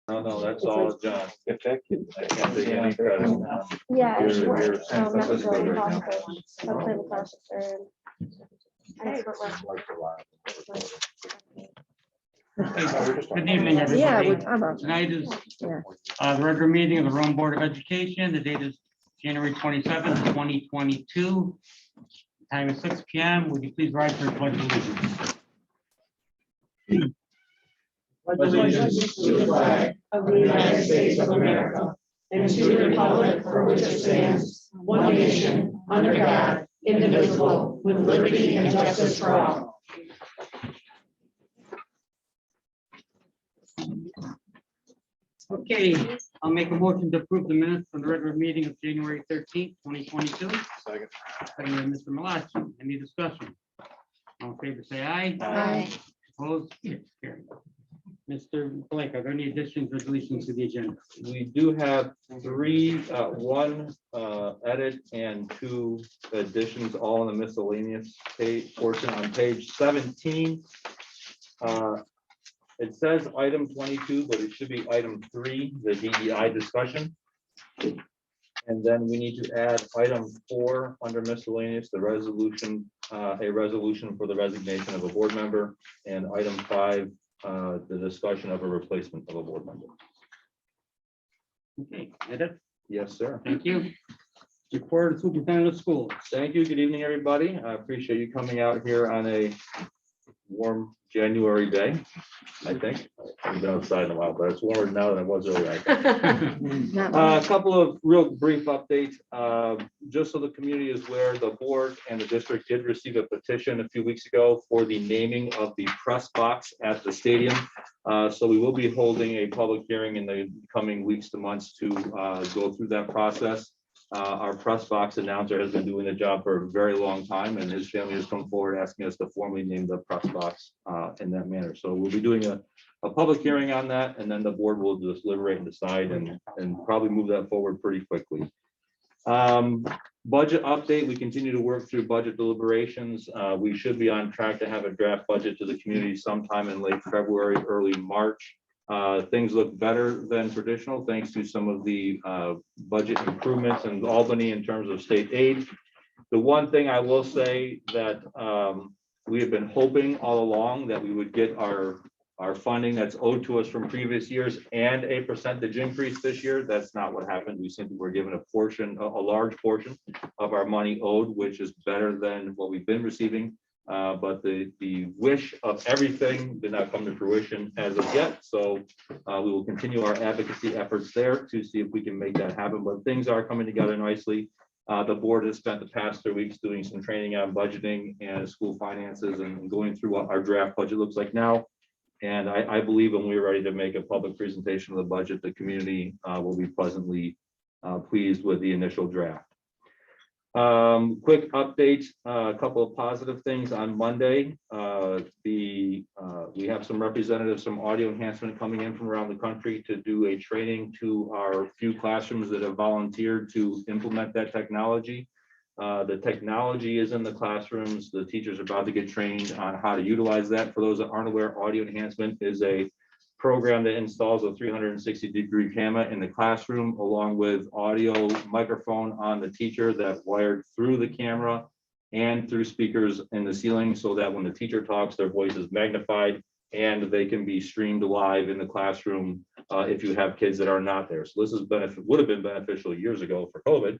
No, that's all John. If that kid, I can't take any credit. Yeah, it's You're- work. you're Met with Francisco the right now. foster coach. I play the foster and I expert wrestling. Good evening, Yeah, everybody. Tonight is Yeah. the regular meeting of the Rome Board of Education. The date is January 27th, 2022. Time is 6 p.m. Would you please rise for the pledge of allegiance? Allegiance to the flag of the United States of America and to the republic for which it stands, one nation, under God, indivisible, with liberty and justice for all. Okay, I'll make a motion to approve the minutes from the regular meeting of January 13th, 2022. Second. Second by Mr. Malachi. Any discussion? All in favor, say aye. Aye. Opposed? It's carried. Mr. Blake, are there any additions or deletions to the agenda? We do have three, one edit and two additions, all in the miscellaneous page portion on page 17. It says item 22, but it should be item 3, the DEI discussion. And then we need to add item 4 under miscellaneous, the resolution, a resolution for the resignation of a board member, and item 5, the discussion of a replacement of a board member. Okay, edit. Yes, sir. Thank you. Report of superintendent of schools. Thank you. Good evening, everybody. I appreciate you coming out here on a warm January day, I think. I haven't been outside in a while, but it's warmer now than it was earlier. I think. A couple of real brief updates. Just so the community is aware, the board and the district did receive a petition a few weeks ago for the naming of the press box at the stadium. So we will be holding a public hearing in the coming weeks to months to go through that process. Our press box announcer has been doing the job for a very long time, and his family has come forward asking us to formally name the press box in that manner. So we'll be doing a public hearing on that, and then the board will just deliberate and decide and probably move that forward pretty quickly. Budget update, we continue to work through budget deliberations. We should be on track to have a draft budget to the community sometime in late February, early March. Things look better than traditional thanks to some of the budget improvements in Albany in terms of state aid. The one thing I will say that we have been hoping all along that we would get our funding that's owed to us from previous years and a percentage increase this year. That's not what happened. We simply were given a large portion of our money owed, which is better than what we've been receiving. But the wish of everything did not come to fruition as of yet. So we will continue our advocacy efforts there to see if we can make that happen. But things are coming together nicely. The board has spent the past 3 weeks doing some training on budgeting and school finances and going through what our draft budget looks like now. And I believe when we're ready to make a public presentation of the budget, the community will be pleasantly pleased with the initial draft. Quick update, a couple of positive things on Monday. We have some representatives from audio enhancement coming in from around the country to do a training to our few classrooms that have volunteered to implement that technology. The technology is in the classrooms. The teachers are about to get trained on how to utilize that. For those that aren't aware, audio enhancement is a program that installs a 360-degree camera in the classroom, along with audio microphone on the teacher that's wired through the camera and through speakers in the ceiling, so that when the teacher talks, their voice is magnified and they can be streamed live in the classroom if you have kids that are not there. So this is would have been beneficial years ago for COVID,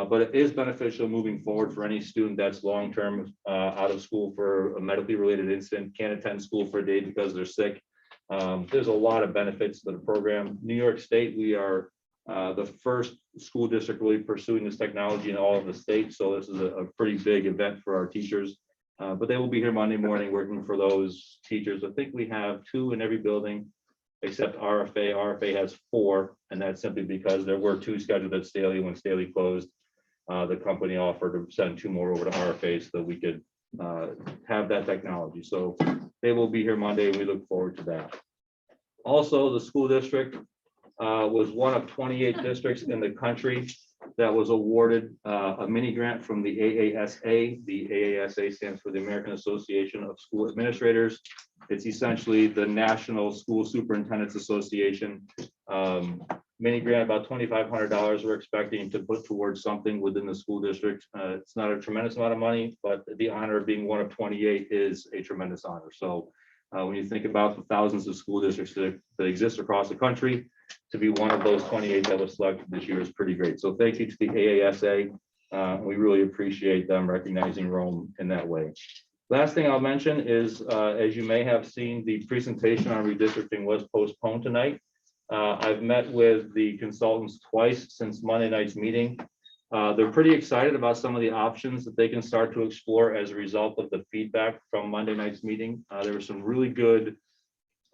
but it is beneficial moving forward for any student that's long-term out of school for a medically related incident, can't attend school for a day because they're sick. There's a lot of benefits to the program. New York State, we are the first school district really pursuing this technology in all of the states. So this is a pretty big event for our teachers. But they will be here Monday morning working for those teachers. I think we have 2 in every building except RFA. RFA has 4, and that's simply because there were 2 scheduled at Staley. When Staley closed, the company offered to send 2 more over to RFA so that we could have that technology. So they will be here Monday, and we look forward to that. Also, the school district was one of 28 districts in the country that was awarded a mini grant from the AASA. The AASA stands for the American Association of School Administrators. It's essentially the National School Superintendents Association. Mini grant, about $2,500 we're expecting to put towards something within the school district. It's not a tremendous amount of money, but the honor of being one of 28 is a tremendous honor. So when you think about the thousands of school districts that exist across the country, to be one of those 28 that was selected this year is pretty great. So thank you to the AASA. We really appreciate them recognizing Rome in that way. Last thing I'll mention is, as you may have seen, the presentation on redistricting was postponed tonight. I've met with the consultants twice since Monday night's meeting. They're pretty excited about some of the options that they can start to explore as a result of the feedback from Monday night's meeting. There were some really good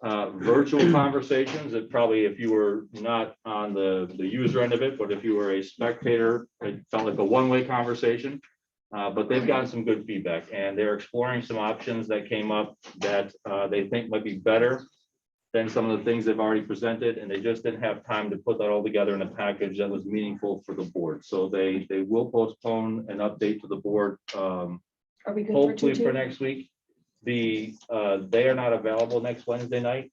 virtual conversations that probably, if you were not on the user end of it, but if you were a spectator, it felt like a one-way conversation. But they've gotten some good feedback, and they're exploring some options that came up that they think might be better than some of the things they've already presented, and they just didn't have time to put that all together in a package that was meaningful for the board. So they will postpone an update to the board, Are we good hopefully for for next week. They are not available next Wednesday night.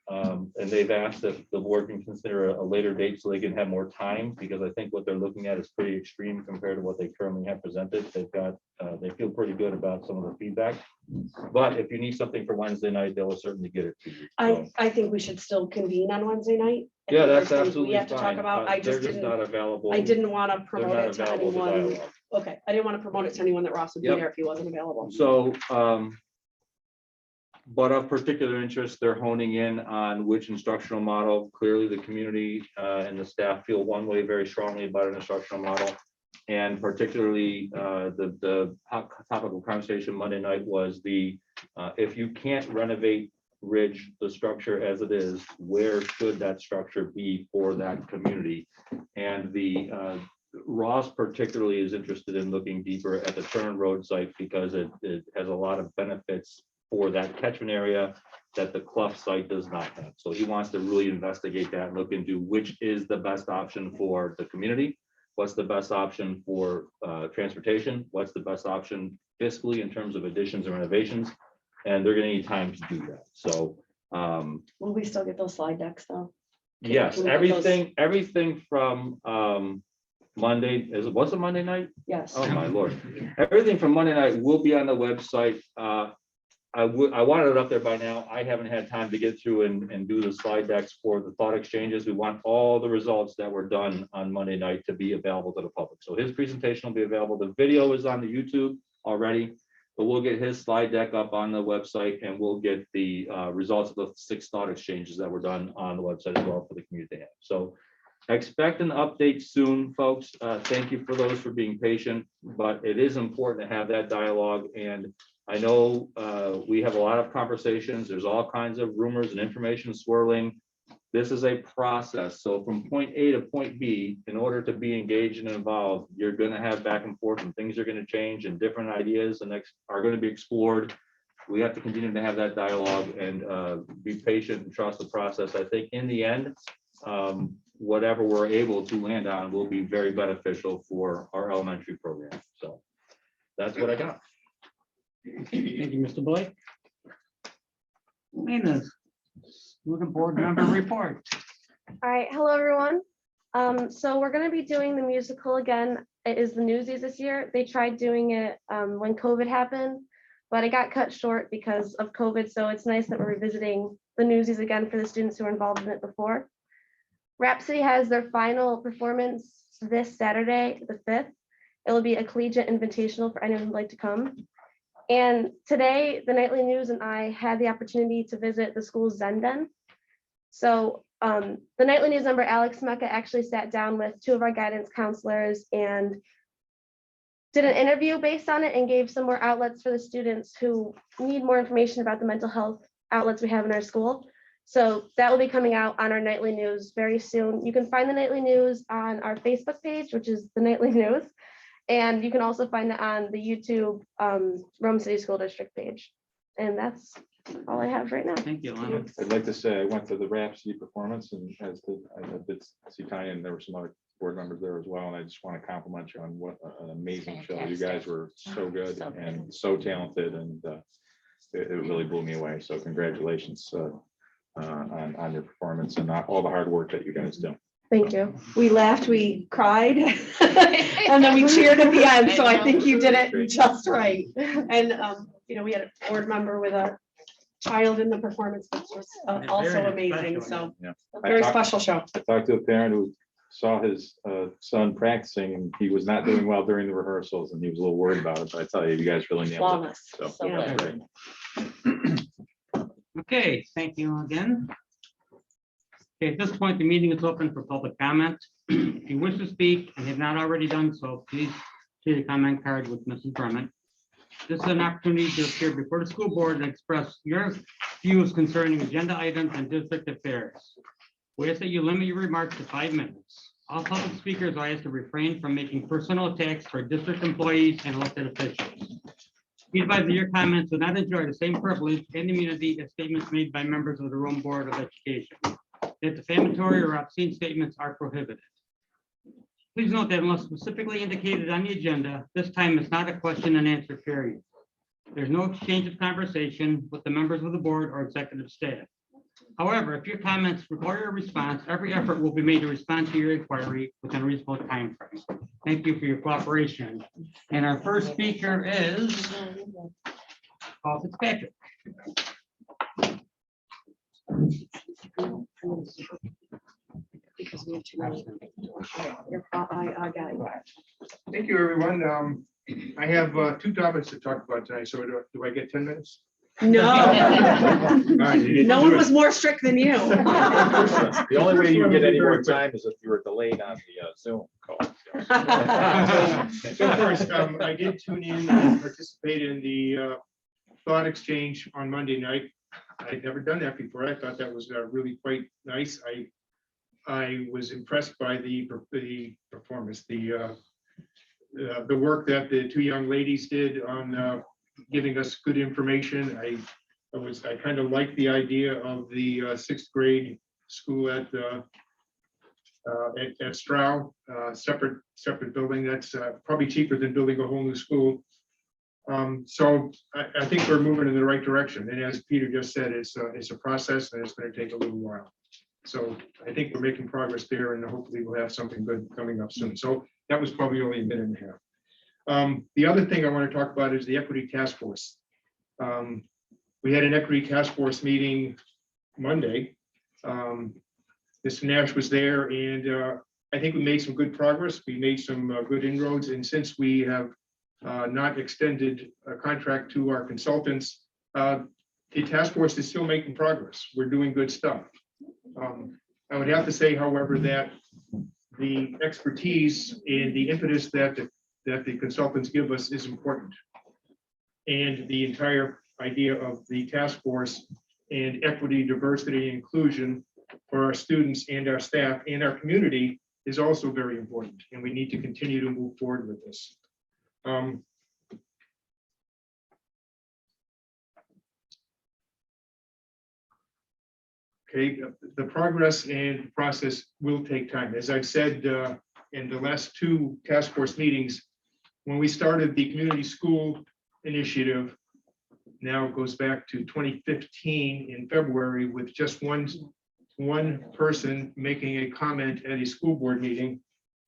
And they've asked if the board can consider a later date so they can have more time, because I think what they're looking at is pretty extreme compared to what they currently have presented. They've got, they feel pretty good about some of the feedback. But if you need something for Wednesday night, they will certainly get it to you. So, I think we should still convene on Wednesday night. If yeah, there's that's things absolutely We have to talk fine. about, I They're just not didn't, available. I didn't want to They're promote not it to available to anyone. dialogue. Okay, I didn't want to promote it to anyone that Ross would be Yep. there if he wasn't available. So, but of particular interest, they're honing in on which instructional model. Clearly, the community and the staff feel one way very strongly about an instructional model. And particularly, the topical conversation Monday night was if you can't renovate Ridge, the structure as it is, where should that structure be for that community? And Ross particularly is interested in looking deeper at the Turn Road site because it has a lot of benefits for that catchment area that the Clough site does not have. So he wants to really investigate that and look into which is the best option for the community. What's the best option for transportation? What's the best option fiscally in terms of additions and renovations? And they're gonna need time to do that. So Will we still get those slide decks though? yes, Can we get those? everything from Monday, was it Monday night? Yes. Oh, my Lord. Everything from Monday night will be on the website. I wanted it up there by now. I haven't had time to get through and do the slide decks for the thought exchanges. We want all the results that were done on Monday night to be available to the public. So his presentation will be available. The video is on the YouTube already, but we'll get his slide deck up on the website, and we'll get the results of the 6 thought exchanges that were done on the website as well for the community to have. So expect an update soon, folks. Thank you for those for being patient, but it is important to have that dialogue. And I know we have a lot of conversations. There's all kinds of rumors and information swirling. This is a process. So from point A to point B, in order to be engaged and involved, you're going to have back and forth, and things are going to change, and different ideas are going to be explored. We have to continue to have that dialogue and be patient and trust the process. I think in the end, whatever we're able to land on will be very beneficial for our elementary program. So that's what I got. Thank you, Mr. Blake. Maintenance. Looking forward to member report. All right, hello everyone. So we're going to be doing the musical again. It is the Newsies this year. They tried doing it when COVID happened, but it got cut short because of COVID. So it's nice that we're revisiting the Newsies again for the students who were involved in it before. Rhapsody has their final performance this Saturday, the 5th. It will be a collegiate invitational for anyone who'd like to come. And today, the Nightly News and I had the opportunity to visit the school's Zen Den. So the Nightly News member, Alex Mecca, actually sat down with 2 of our guidance counselors and did an interview based on it and gave some more outlets for the students who need more information about the mental health outlets we have in our school. So that will be coming out on our Nightly News very soon. You can find the Nightly News on our Facebook page, which is the Nightly News. And you can also find it on the YouTube Rome City School District page. And that's all I have right now. Thank you, Lana. I'd like to say I went to the Rhapsody performance and as I did see Tanya and there were some other board members there as well. And I just want to compliment you on what an amazing show. You guys were so good So good. and so talented and it really blew me away. So congratulations on your performance and all the hard work that you guys do. Thank you. We laughed, we cried, and then we cheered at the end. So I think you did it just right. And, you know, we had a board member with a child in the performance, which was also Very amazing. special, So I very talked- special show. I talked to a parent who saw his son practicing and he was not doing well during the rehearsals and he was a little worried about it. But I tell you, you guys really nailed it. Flawless. So, So yeah. good. Okay, thank you again. Okay, at this point, the meeting is open for public comment. If you wish to speak and have not already done so, please see the comment card with Mrs. Drummond. This is an opportunity to appear before the school board and express your views concerning agenda items and district affairs. We ask that you limit your remarks to 5 minutes. All public speakers are asked to refrain from making personal attacks for district employees and elected officials. Be advised that your comments will not enjoy the same privilege and immunity as statements made by members of the Rome Board of Education. That defamatory or obscene statements are prohibited. Please note that unless specifically indicated on the agenda, this time is not a question and answer period. There's no exchange of conversation with the members of the board or executive staff. However, if your comments require a response, every effort will be made to respond to your inquiry within a reasonable time frame. Thank you for your cooperation. And our first speaker is Paul Fitzpatrick. Because we have too many. I got it. Thank you, everyone. I have 2 topics to talk about tonight, so do I get 10 minutes? No, All right, you get to no do one it. was more strict than you. The only way you get any more time is if you were delayed on the Zoom call. So first, I did tune in and participate in the thought exchange on Monday night. I'd never done that before. I thought that was really quite nice. I was impressed by the performance, the work that the 2 young ladies did on giving us good information. I kind of like the idea of the 6th grade school at Stroud, separate building. That's probably cheaper than building a whole new school. So I think we're moving in the right direction. And as Peter just said, it's a process and it's going to take a little while. So I think we're making progress there and hopefully we'll have something good coming up soon. So that was probably only a minute and a half. The other thing I want to talk about is the Equity Task Force. We had an Equity Task Force meeting Monday. Mr. Nash was there and I think we made some good progress. We made some good inroads. And since we have not extended a contract to our consultants, the task force is still making progress. We're doing good stuff. I would have to say, however, that the expertise and the impetus that the consultants give us is important. And the entire idea of the task force and equity, diversity, and inclusion for our students and our staff and our community is also very important. And we need to continue to move forward with this. Okay, the progress and process will take time. As I've said in the last 2 task force meetings, when we started the community school initiative, now it goes back to 2015 in February with just one person making a comment at a school board meeting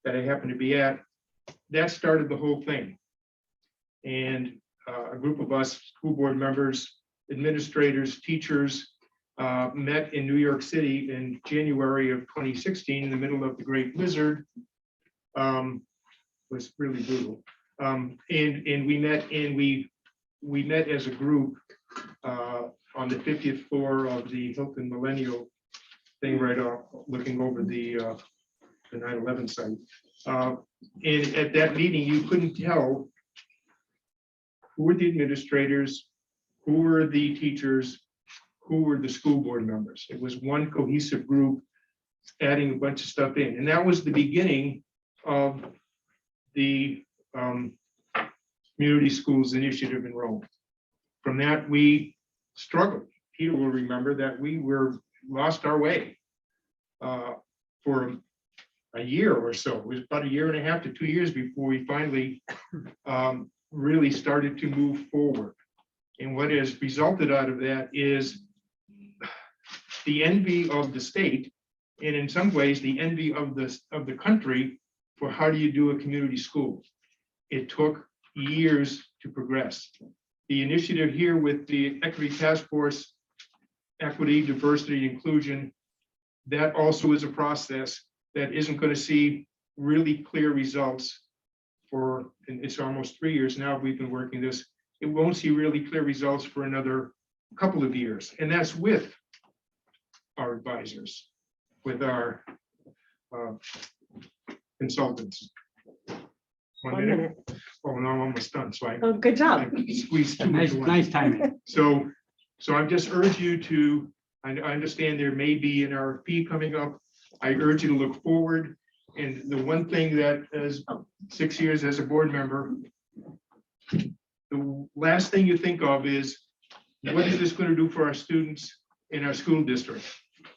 that I happened to be at. That started the whole thing. And a group of us, school board members, administrators, teachers, met in New York City in January of 2016 in the middle of the Great Blizzard. Was really brutal. And we met and we met as a group on the 50th floor of the Hilton Millennial thing right off, looking over the 9/11 site. And at that meeting, you couldn't tell who were the administrators, who were the teachers, who were the school board members. It was one cohesive group adding a bunch of stuff in. And that was the beginning of the Community Schools Initiative in Rome. From that, we struggled. Peter will remember that we lost our way for a year or so. It was about 1.5 to 2 years before we finally really started to move forward. And what has resulted out of that is the envy of the state, and in some ways the envy of the country for how do you do a community school. It took years to progress. The initiative here with the Equity Task Force, Equity, Diversity, Inclusion, that also is a process that isn't going to see really clear results for, and it's almost 3 years now we've been working this. It won't see really clear results for another couple of years, and that's with our advisors, with our consultants. 1 minute. Oh, no, I'm almost done. So Oh, good job. I squeezed too much. Nice timing. So I just urge you to, I understand there may be an RFP coming up. I urge you to look forward. And the one thing that as 6 years as a board member, the last thing you think of is, what is this going to do for our students in our school district?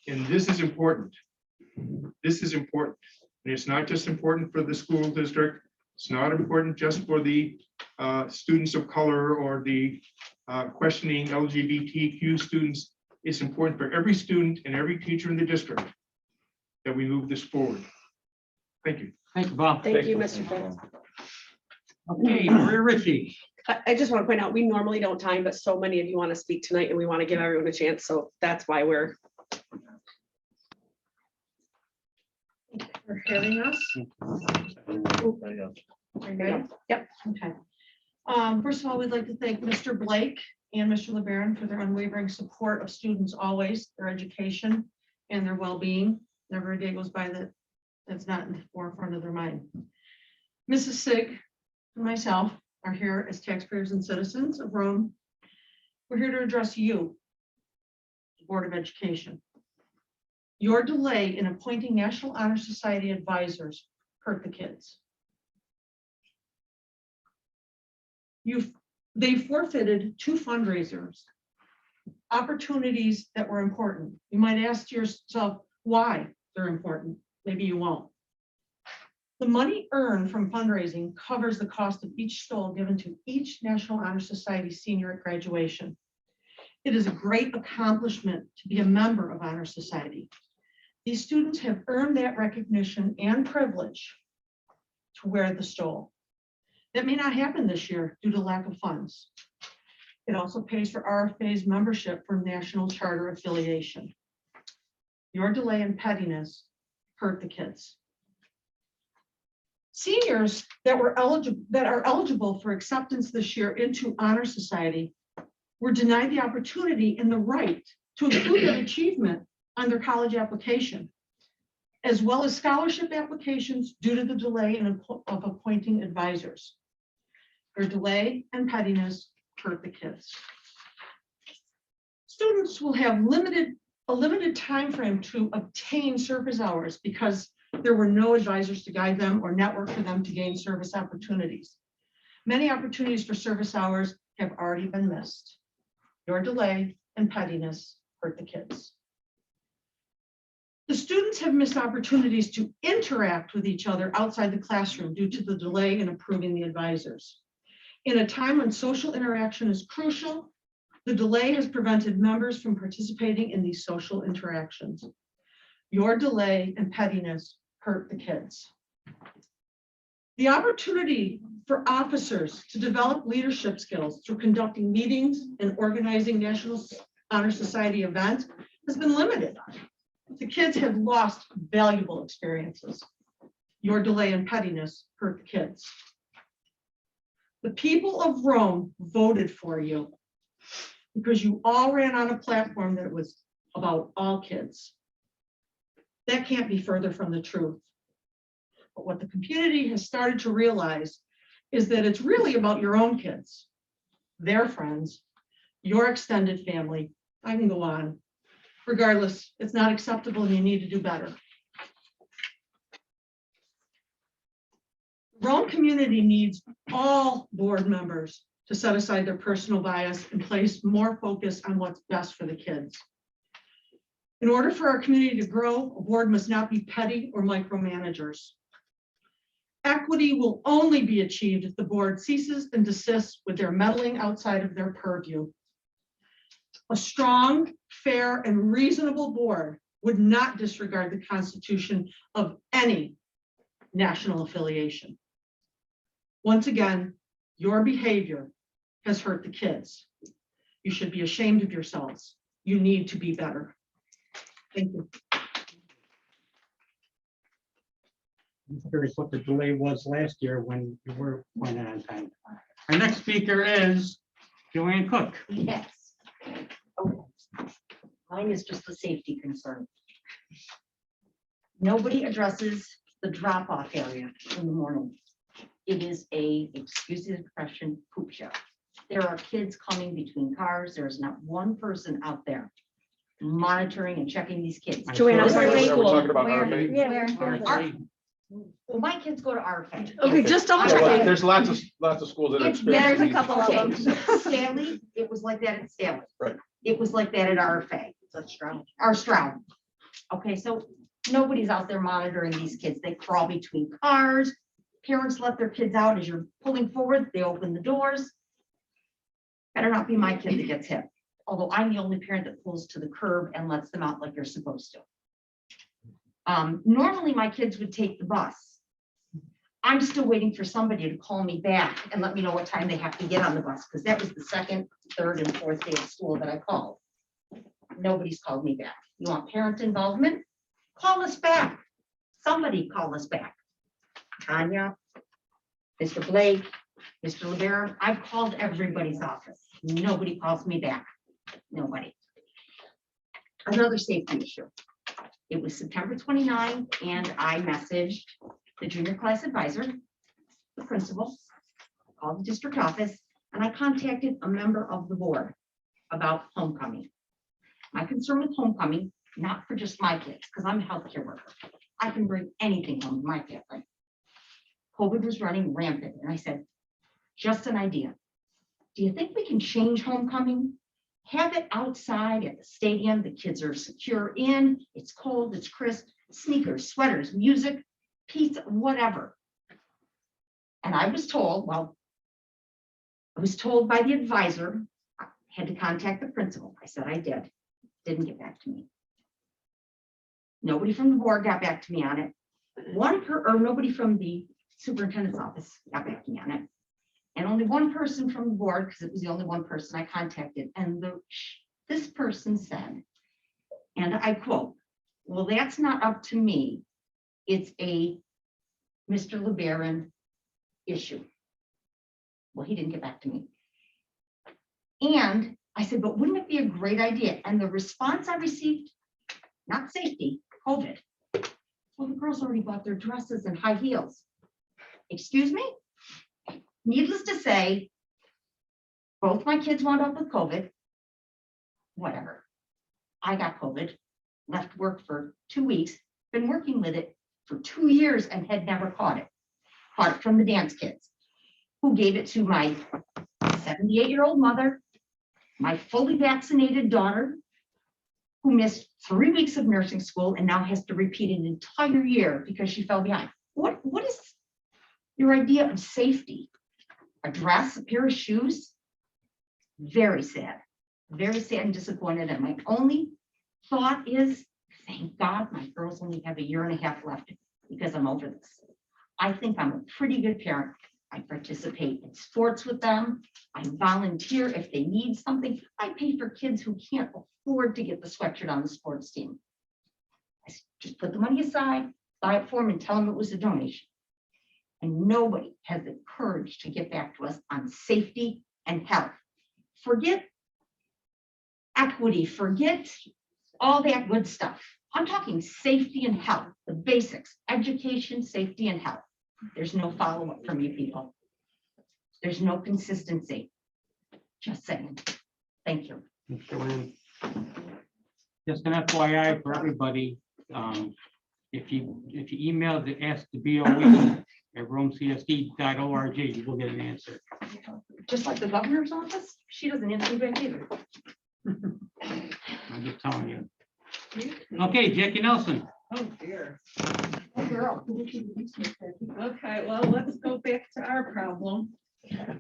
And this is important. This is important. And it's not just important for the school district. It's not important just for the students of color or the questioning LGBTQ students. It's important for every student and every teacher in the district that we move this forward. Thank you. Thank you, Bob. Thank you, Mr. Fritz. Okay, Maria Ritchie. I just want to point out, we normally don't time, but so many of you want to speak tonight and we want to give everyone a chance. So that's why we're hearing us. Yep. Okay. First of all, we'd like to thank Mr. Blake and Mr. LeBaron for their unwavering support of students always, their education and their well-being. Never a day goes by that's not in the forefront of their mind. Mrs. Sig and myself are here as taxpayers and citizens of Rome. We're here to address you, the Board of Education. Your delay in appointing National Honor Society advisors hurt the kids. They forfeited 2 fundraisers, opportunities that were important. You might ask yourself why they're important. Maybe you won't. The money earned from fundraising covers the cost of each stole given to each National Honor Society senior at graduation. It is a great accomplishment to be a member of Honor Society. These students have earned that recognition and privilege to wear the stole. That may not happen this year due to lack of funds. It also pays for RFA's membership for National Charter affiliation. Your delay and pettiness hurt the kids. Seniors that are eligible for acceptance this year into Honor Society were denied the opportunity and the right to include that achievement on their college application, as well as scholarship applications due to the delay of appointing advisors. Their delay and pettiness hurt the kids. Students will have a limited time frame to obtain service hours because there were no advisors to guide them or network for them to gain service opportunities. Many opportunities for service hours have already been missed. Your delay and pettiness hurt the kids. The students have missed opportunities to interact with each other outside the classroom due to the delay in approving the advisors. In a time when social interaction is crucial, the delay has prevented members from participating in these social interactions. Your delay and pettiness hurt the kids. The opportunity for officers to develop leadership skills through conducting meetings and organizing National Honor Society events has been limited. The kids have lost valuable experiences. Your delay and pettiness hurt the kids. The people of Rome voted for you because you all ran on a platform that was about all kids. That can't be further from the truth. But what the community has started to realize is that it's really about your own kids, their friends, your extended family. I can go on. Regardless, it's not acceptable and you need to do better. The Rome community needs all board members to set aside their personal bias and place more focus on what's best for the kids. In order for our community to grow, a board must not be petty or micromanagers. Equity will only be achieved if the board ceases and desists with their meddling outside of their purview. A strong, fair, and reasonable board would not disregard the Constitution of any national affiliation. Once again, your behavior has hurt the kids. You should be ashamed of yourselves. You need to be better. Thank you. I'm curious what the delay was last year when you were appointed on time. Our next speaker is Joanne Cook. Yes. Okay. Mine is just a safety concern. Nobody addresses the drop-off area in the morning. It is a, excuse the expression, poop show. There are kids coming between cars. There is not one person out there monitoring and checking these kids. Joanne, I'm sorry. We're talking about RFA. Yeah. Well, my kids go to RFA. Okay, just double Yeah, well, check. There's lots of schools that are. It's there's a experiencing couple of these them. problems. Stanley, it was like that at Stanley. Right. It was like that at RFA. Or Stroud. Okay, so nobody's out there monitoring these kids. They crawl between cars. Parents let their kids out as you're pulling forward. They open the doors. Better not be my kid that gets hit. Although I'm the only parent that pulls to the curb and lets them out like you're supposed to. Normally my kids would take the bus. I'm still waiting for somebody to call me back and let me know what time they have to get on the bus, because that was the second, third, and fourth day of school that I called. Nobody's called me back. You want parent involvement? Call us back. Somebody call us back. Tanya, Mr. Blake, Mr. LeBaron, I've called everybody's office. Nobody calls me back. Nobody. Another safety issue. It was September 29, and I messaged the junior class advisor, the principal, called the district office, and I contacted a member of the board about homecoming. My concern with homecoming, not for just my kids, because I'm a healthcare worker. I can bring anything home to my family. COVID was running rampant, and I said, just an idea. Do you think we can change homecoming? Have it outside at the stadium. The kids are secure in. It's cold, it's crisp, sneakers, sweaters, music, pizza, whatever. And I was told, well, I was told by the advisor, I had to contact the principal. I said I did. Didn't get back to me. Nobody from the board got back to me on it. Nobody from the superintendent's office got back to me on it. And only one person from the board, because it was the only one person I contacted. And this person said, and I quote, well, that's not up to me. It's a Mr. LeBaron issue. Well, he didn't get back to me. And I said, but wouldn't it be a great idea? And the response I received, not safety, COVID. Well, the girls already bought their dresses and high heels. Excuse me? Needless to say, both my kids wound up with COVID. Whatever. I got COVID, left work for 2 weeks, been working with it for 2 years and had never caught it. Caught it from the dance kids, who gave it to my 78-year-old mother, my fully vaccinated daughter, who missed 3 weeks of nursing school and now has to repeat an entire year because she fell behind. What is your idea of safety? A dress, a pair of shoes? Very sad and disappointed. And my only thought is, thank God my girls only have 1.5 years left, because I'm over this. I think I'm a pretty good parent. I participate in sports with them. I volunteer if they need something. I pay for kids who can't afford to get the sweatshirt on the sports team. I just put the money aside, buy it for them, and tell them it was a donation. And nobody has the courage to get back to us on safety and health. Forget equity, forget all that good stuff. I'm talking safety and health, the basics, education, safety, and health. There's no follow-up from you people. There's no consistency. Just saying. Thank you. Joanne. Just an FYI for everybody, if you email the Ask the BOE at romecsd.org, you will get an answer. just like the governor's office, she doesn't answer back either. I'm just telling you. Okay, Jackie Nelson. Oh, dear. Oh, girl. Okay, well, let's go back to our problem.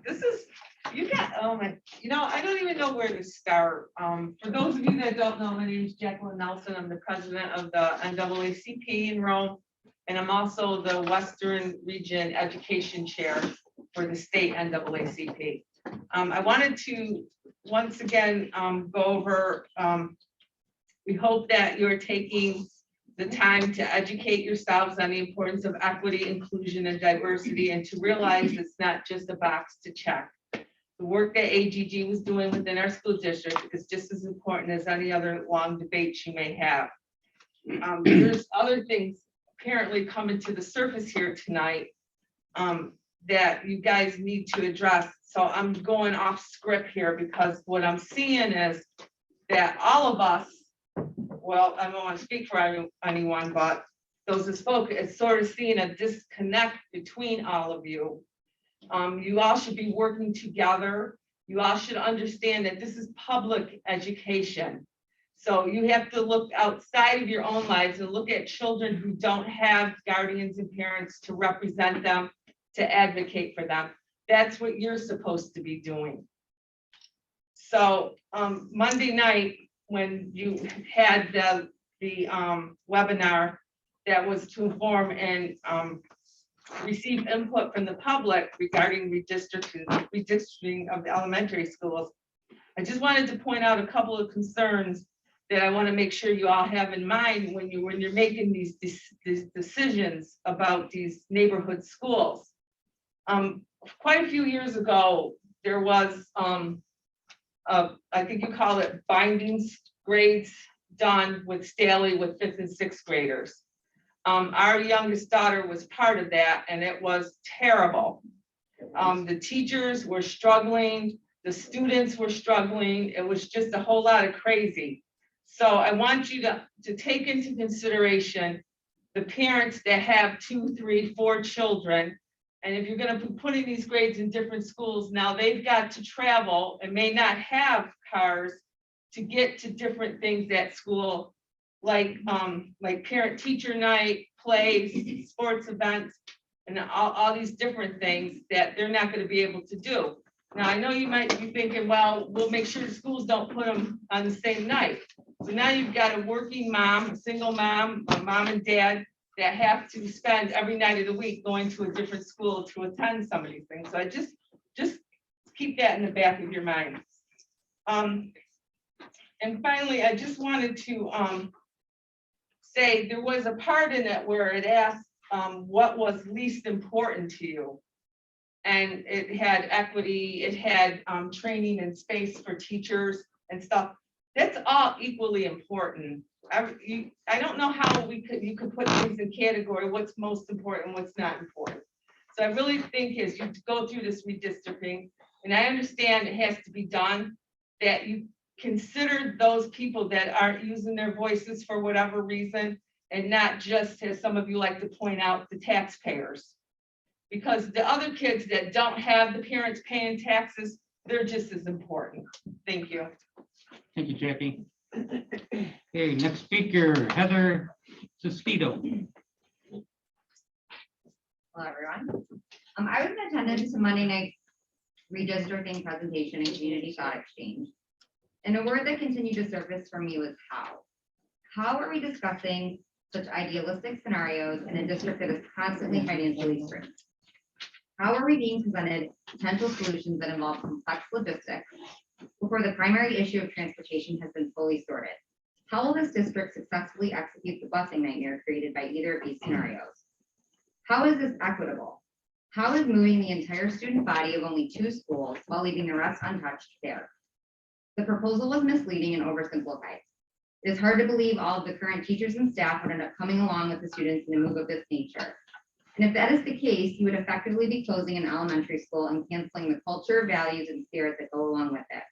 This is, you got, oh my, I don't even know where to start. For those of you that don't know, my name is Jacqueline Nelson. I'm the president of the NAACP in Rome. And I'm also the Western Region Education Chair for the state NAACP. I wanted to, once again, go over, we hope that you're taking the time to educate yourselves on the importance of equity, inclusion, and diversity, and to realize it's not just a box to check. The work that AGG was doing within our school district is just as important as any other long debates you may have. There's other things apparently coming to the surface here tonight that you guys need to address. So I'm going off script here because what I'm seeing is that all of us, well, I don't want to speak for anyone, but those that spoke, it's sort of seeing a disconnect between all of you. You all should be working together. You all should understand that this is public education. So you have to look outside of your own lives and look at children who don't have guardians and parents to represent them, to advocate for them. That's what you're supposed to be doing. So Monday night, when you had the webinar that was to inform and receive input from the public regarding redistricting of the elementary schools, I just wanted to point out a couple of concerns that I want to make sure you all have in mind when you're making these decisions about these neighborhood schools. Quite a few years ago, there was I think you call it binding grades done with Staley with 5th and 6th graders. Our youngest daughter was part of that, and it was terrible. The teachers were struggling, the students were struggling. It was just a whole lot of crazy. So I want you to take into consideration the parents that have 2, 3, 4 children. And if you're going to be putting these grades in different schools, now they've got to travel and may not have cars to get to different things at school, like parent-teacher night, plays, sports events, and all these different things that they're not going to be able to do. Now, I know you might be thinking, well, we'll make sure the schools don't put them on the same night. So now you've got a working mom, a single mom, a mom and dad that have to spend every night of the week going to a different school to attend some of these things. So I just keep that in the back of your mind. And finally, I just wanted to say there was a part in it where it asked what was least important to you. And it had equity, it had training and space for teachers and stuff. That's all equally important. I don't know how you could put things in category, what's most important, what's not important. So I really think as you go through this redistricting, and I understand it has to be done, that you consider those people that aren't using their voices for whatever reason, and not just, as some of you like to point out, the taxpayers. Because the other kids that don't have the parents paying taxes, they're just as important. Thank you. Thank you, Jackie. Okay, next speaker, Heather Sestito. Hello, everyone. I was in attendance to Monday night's redistricting presentation and community thought exchange. And a word that continued to surface for me was how. How are we discussing such idealistic scenarios in a district that is constantly financially strained? How are we being presented potential solutions that involve complex logistics before the primary issue of transportation has been fully sorted? How will this district successfully execute the busing nightmare created by either of these scenarios? How is this equitable? How is moving the entire student body of only 2 schools while leaving the rest untouched fair? The proposal was misleading and oversimplified. It is hard to believe all of the current teachers and staff would end up coming along with the students in a move of this nature. And if that is the case, you would effectively be closing an elementary school and canceling the culture, values, and spirit that go along with it.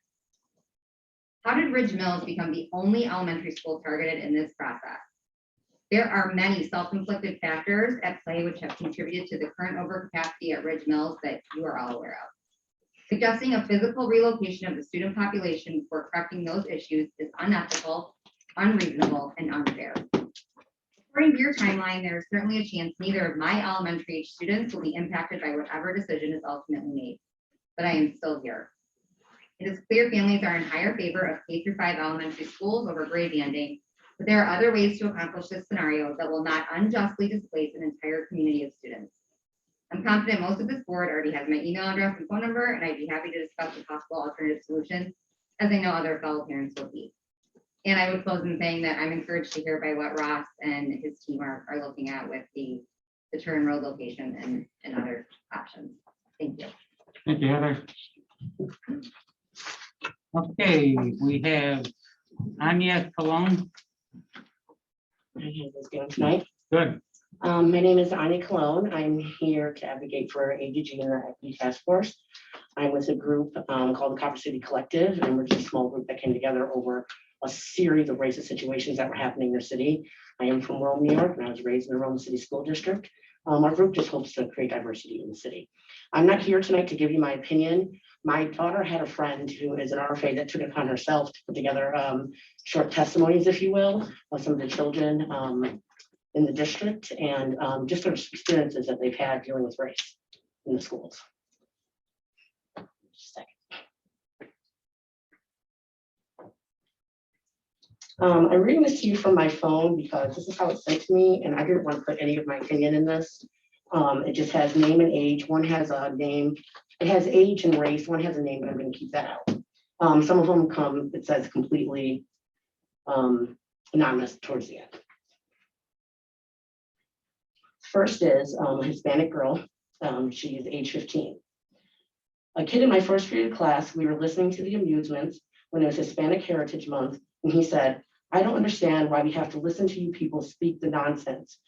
How did Ridge Mills become the only elementary school targeted in this process? There are many self-inflicted factors at play which have contributed to the current overcapacity at Ridge Mills that you are all aware of. Suggesting a physical relocation of the student population before correcting those issues is unethical, unreasonable, and unfair. According to your timeline, there is certainly a chance neither of my elementary age students will be impacted by whatever decision is ultimately made, but I am still here. It is clear families are in higher favor of K-5 elementary schools over grade banding, but there are other ways to accomplish this scenario that will not unjustly displace an entire community of students. I'm confident most of this board already has my email address and phone number, and I'd be happy to discuss the possible alternative solutions, as I know other fellow parents will be. And I would close in saying that I'm encouraged to hear by what Ross and his team are looking at with the turn road location and other options. Thank you. Thank you, Heather. Okay, we have Anya Cologne. Tonight. Good. My name is Anya Cologne. I'm here to advocate for ADG and the Equity Task Force. I'm with a group called the Copper City Collective, and we're just a small group that came together over a series of racist situations that were happening in the city. I am from Rome, New York, and I was raised in the Rome City School District. Our group just hopes to create diversity in the city. I'm not here tonight to give you my opinion. My daughter had a friend who is an RFA that took it upon herself to put together short testimonies, if you will, of some of the children in the district and just sort of experiences that they've had dealing with race in the schools. Just a second. I'm reading this to you from my phone because this is how it's sent to me, and I didn't want to put any of my opinion in this. It just has name and age. One has a name. It has age and race. One has a name, but I'm going to keep that out. Some of them come, it says completely anonymous towards the end. First is a Hispanic girl. She is age 15. A kid in my first period class, we were listening to the amusements when it was Hispanic Heritage Month, and he said, "I don't understand why we have to listen to you people speak the nonsense."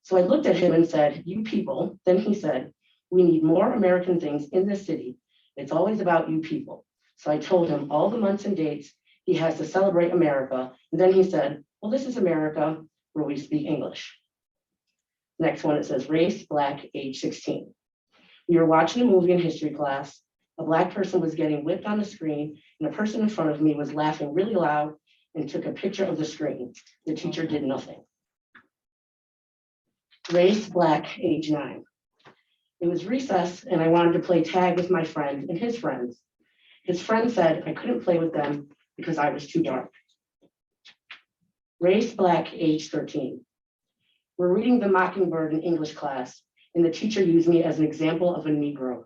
So I looked at him and said, "You people." Then he said, "We need more American things in this city. It's always about you people." So I told him all the months and dates he has to celebrate America. And then he said, "Well, this is America where we speak English." Next one, it says race, Black, age 16. We were watching a movie in history class. A Black person was getting whipped on the screen, and a person in front of me was laughing really loud and took a picture of the screen. The teacher did nothing. Race, Black, age 9. It was recess, and I wanted to play tag with my friend and his friends. His friend said I couldn't play with them because I was too dark. Race, Black, age 13. We're reading The Mockingbird in English class, and the teacher used me as an example of a Negro.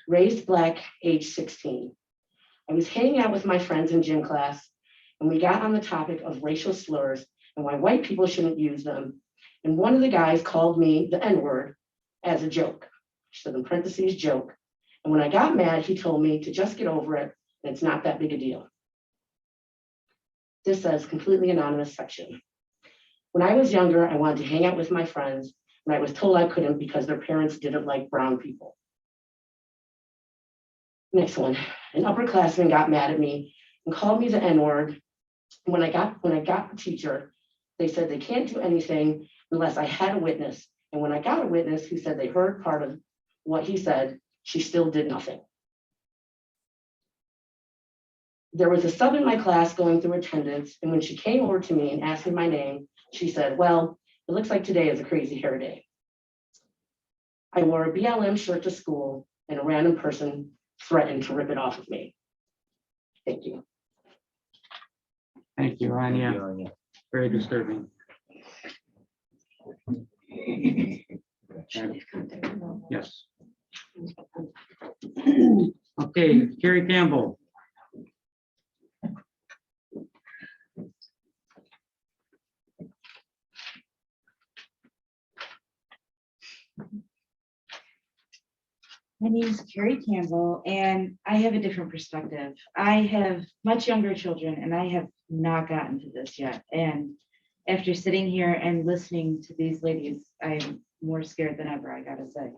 Race, Black, age 16. I was hanging out with my friends in gym class, and we got on the topic of racial slurs and why white people shouldn't use them. And one of the guys called me the N-word as a joke. So in parentheses, joke. And when I got mad, he told me to just get over it, and it's not that big a deal. This says completely anonymous section. When I was younger, I wanted to hang out with my friends, and I was told I couldn't because their parents didn't like brown people. Next one, an upperclassman got mad at me and called me the N-word. When I got the teacher, they said they can't do anything unless I had a witness. And when I got a witness who said they heard part of what he said, she still did nothing. There was a sub in my class going through attendance, and when she came over to me and asked me my name, she said, "Well, it looks like today is a crazy hair day." I wore a BLM shirt to school, and a random person threatened to rip it off of me. Thank you. Thank you, Anya. Very disturbing. Yes. Okay, Carrie Campbell. My name is Carrie Campbell, and I have a different perspective. I have much younger children, and I have not gotten to this yet. And after sitting here and listening to these ladies, I'm more scared than ever, I gotta say.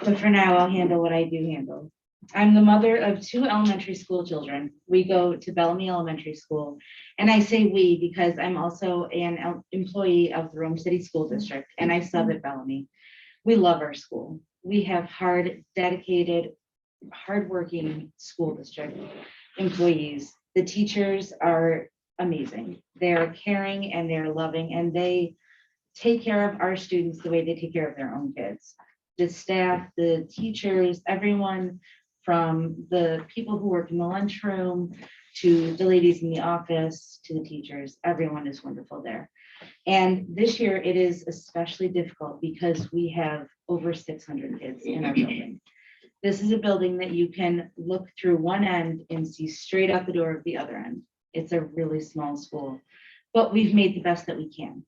But for now, I'll handle what I do handle. I'm the mother of 2 elementary school children. We go to Bellamy Elementary School, and I say we because I'm also an employee of the Rome City School District, and I sub at Bellamy. We love our school. we have hard, dedicated, hardworking school district employees. The teachers are amazing. They're caring and they're loving, and they take care of our students the way they take care of their own kids. The staff, the teachers, everyone from the people who work in the lunchroom to the ladies in the office to the teachers, everyone is wonderful there. And this year it is especially difficult because we have over 600 kids in our building. This is a building that you can look through one end and see straight out the door of the other end. It's a really small school, but we've made the best that we can.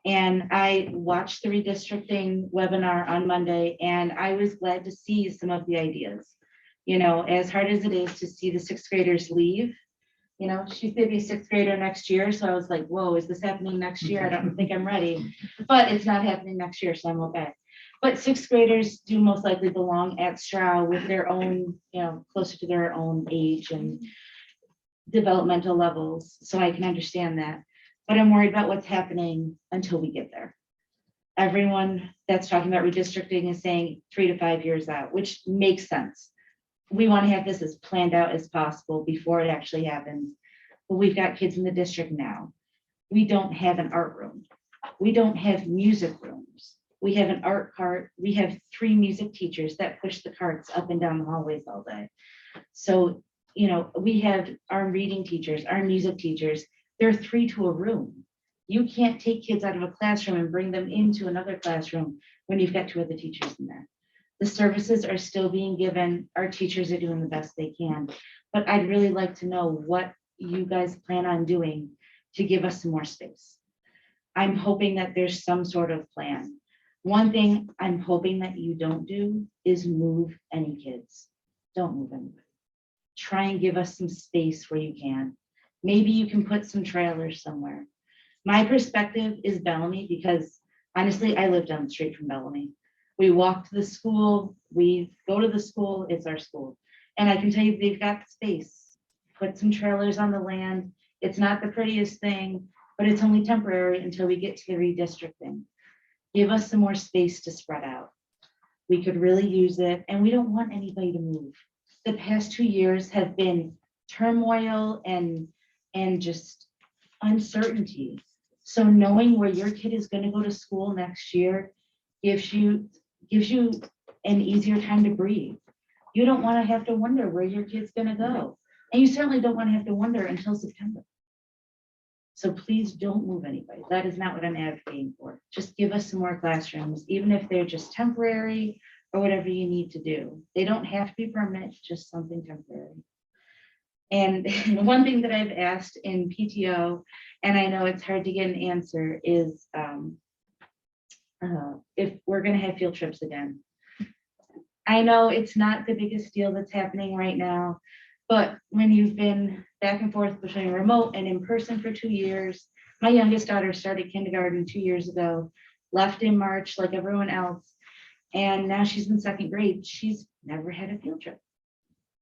And I watched the redistricting webinar on Monday, and I was glad to see some of the ideas. You know, as hard as it is to see the sixth graders leave, you know, she's gonna be a sixth grader next year. So I was like, whoa, is this happening next year? I don't think I'm ready, but it's not happening next year, so I'm okay. But sixth graders do most likely belong at Stroud with their own, you know, closer to their own age and developmental levels. So I can understand that. But I'm worried about what's happening until we get there. Everyone that's talking about redistricting is saying 3 to 5 years out, which makes sense. We want to have this as planned out as possible before it actually happens. But we've got kids in the district now. We don't have an art room. We don't have music rooms. We have an art cart. We have 3 music teachers that push the carts up and down the hallways all day. So, you know, we have our reading teachers, our music teachers. They're 3 to a room. You can't take kids out of a classroom and bring them into another classroom when you've got 2 other teachers in there. The services are still being given. Our teachers are doing the best they can. But I'd really like to know what you guys plan on doing to give us some more space. I'm hoping that there's some sort of plan. One thing I'm hoping that you don't do is move any kids. Don't move anybody. Try and give us some space where you can. Maybe you can put some trailers somewhere. My perspective is Bellamy because honestly, I live down the street from Bellamy. We walk to the school, we go to the school, it's our school. And I can tell you they've got space. Put some trailers on the land. It's not the prettiest thing, but it's only temporary until we get to the redistricting. Give us some more space to spread out. We could really use it, and we don't want anybody to move. The past 2 years have been turmoil and just uncertainty. So knowing where your kid is going to go to school next year gives you an easier time to breathe. You don't want to have to wonder where your kid's going to go. And you certainly don't want to have to wonder until September. So please don't move anybody. That is not what I'm advocating for. Just give us some more classrooms, even if they're just temporary or whatever you need to do. They don't have to be permanent, just something temporary. And one thing that I've asked in PTO, and I know it's hard to get an answer, is if we're going to have field trips again. I know it's not the biggest deal that's happening right now, but when you've been back and forth between remote and in person for 2 years, my youngest daughter started kindergarten 2 years ago, left in March like everyone else, and now she's in 2nd grade. She's never had a field trip.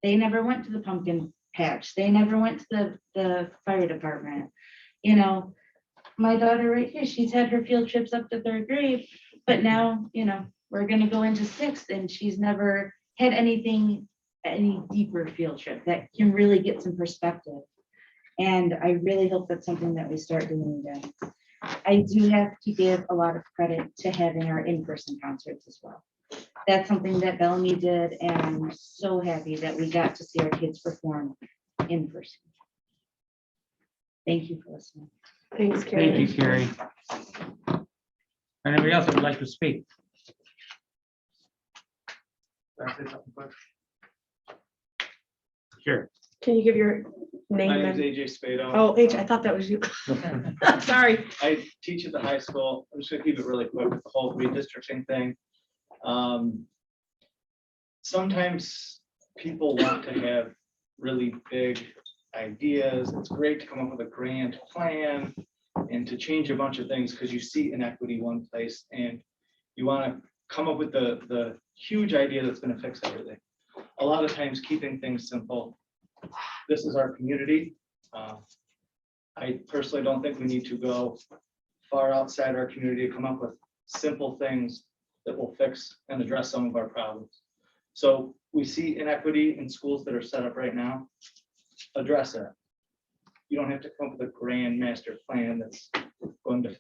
They never went to the pumpkin patch. They never went to the fire department. You know, my daughter right here, she's had her field trips up to 3rd grade, but now, you know, we're going to go into 6th and she's never had any deeper field trip that can really get some perspective. And I really hope that's something that we start doing again. I do have to give a lot of credit to having our in-person concerts as well. That's something that Bellamy did, and I'm so happy that we got to see our kids perform in person. Thank you for listening. Thanks, Carrie. Thank you, Carrie. Anybody else that would like to speak? Sure. Can you give your name? My name is and- AJ Spado. Oh, H, I thought that was you. Sorry. I teach at the high school. I'm just gonna keep it really quick with the whole redistricting thing. Sometimes people want to have really big ideas. It's great to come up with a grand plan and to change a bunch of things because you see inequity one place and you want to come up with the huge idea that's going to fix everything. A lot of times keeping things simple. This is our community. I personally don't think we need to go far outside our community to come up with simple things that will fix and address some of our problems. So we see inequity in schools that are set up right now. Address it. You don't have to come up with a grand master plan that's going to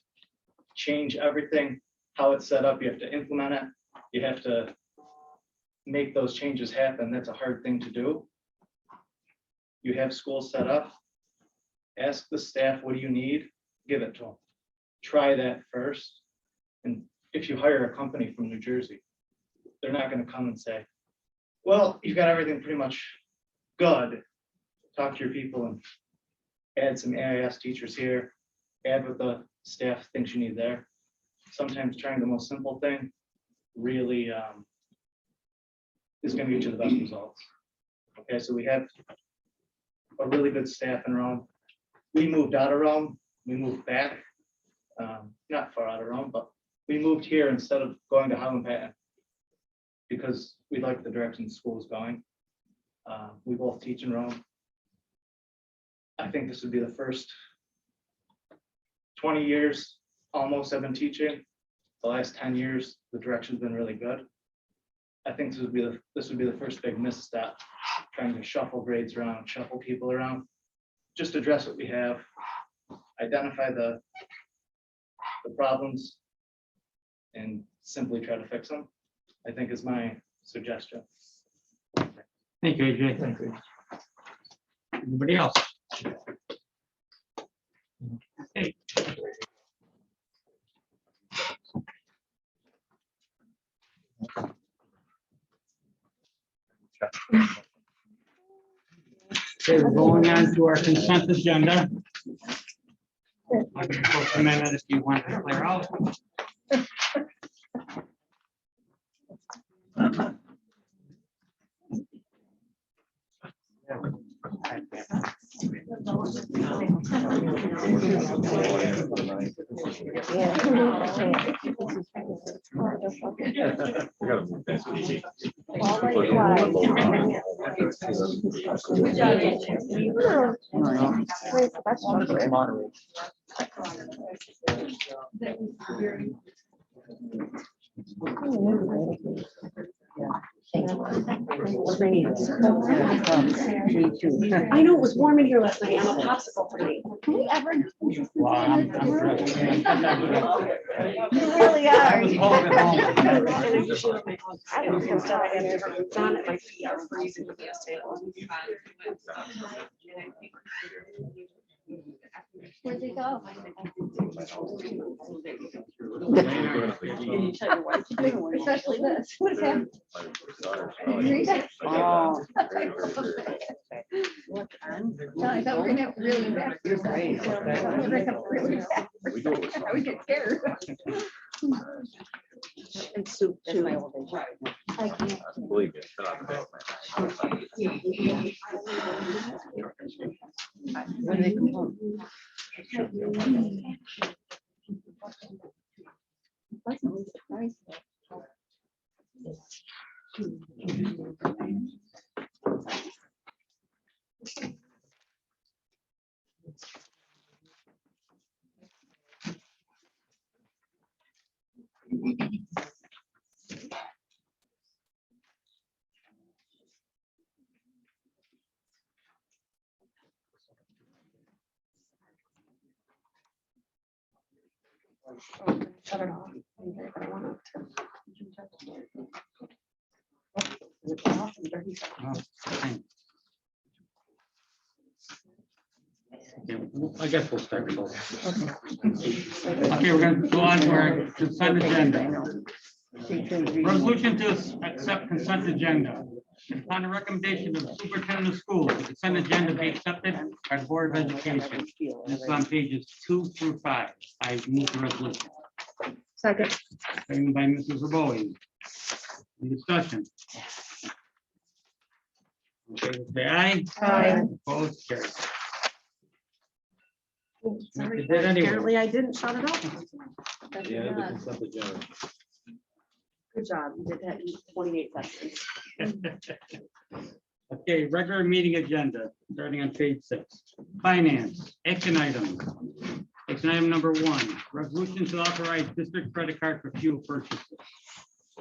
change everything, how it's set up. You have to implement it. You have to make those changes happen. That's a hard thing to do. You have schools set up. Ask the staff, what do you need? Give it to them. Try that first. And if you hire a company from New Jersey, they're not going to come and say, well, you've got everything pretty much good. Talk to your people and add some AIS teachers here, add what the staff thinks you need there. Sometimes trying the most simple thing really is going to get you the best results. Okay, so we have a really good staff in Rome. We moved out of Rome, we moved back, not far out of Rome, but we moved here instead of going to Highland Patton because we like the direction the school is going. We both teach in Rome. I think this would be the first 20 years almost I've been teaching. The last 10 years, the direction's been really good. I think this would be the first big misstep, trying to shuffle grades around, shuffle people around. Just address what we have, identify the problems, and simply try to fix them, I think is my suggestion. Thank you, AJ. Thank you. Anybody else? Okay. Okay, we're going on to our consent agenda. I'm going to post a minute if you want to clear out. I know it was warm in here last night. I'm a popsicle for me. Can we ever? Wow, I'm dressed. You really are. I was home at home. I don't feel so. I have different boots on and my feet are freezing with this table. Where'd they go? Especially this. What is that? Did you read that? Oh. No, I thought we were gonna have really bad. We're gonna have really bad. I would get scared. And soup too. I can't. Believe me. When they come home. Pleasantly surprised. Shut it off. I want I guess we'll start. Okay, we're going to go on to our consent agenda. Resolution to accept consent agenda. Upon the recommendation of the superintendent of schools, the consent agenda be accepted by the Board of Education. This is on pages 2 through 5. I move the resolution. Second. Seconded by Mrs. Bowie. Any discussion? Okay, say aye. Aye. Opposed, carried. Sorry, You did anyway. apparently I didn't shut it off. Yeah, the consent agenda. Good job. You did that in 28 seconds. Okay, regular meeting agenda, starting on page 6. Finance, action items. Action item number 1, resolution to authorize district credit card for fuel purchases.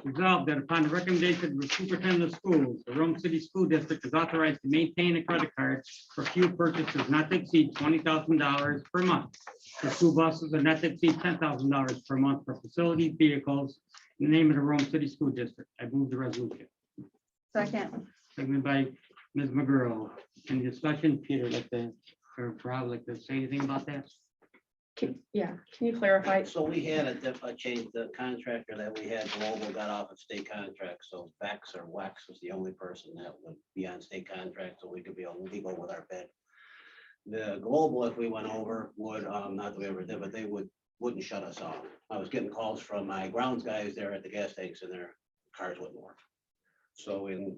Resolved that upon the recommendation of the superintendent of schools, the Rome City School District is authorized to maintain a credit card for fuel purchases not to exceed $20,000 per month for school buses and not to exceed $10,000 per month for facilities, vehicles in the name of the Rome City School District. I move the resolution. Second. Seconded by Ms. McGurl. Any discussion? Peter, or Rob, like to say anything about that? Yeah, can you clarify? So we had a change, the contractor that we had, Global, got off of state contract, so Vex or Wex was the only person that would be on state contract, so we could be legal with our bid. The Global, if we went over, would, not that we ever did, but they wouldn't shut us off. I was getting calls from my grounds guys there at the gas tanks and their cars wouldn't work. So and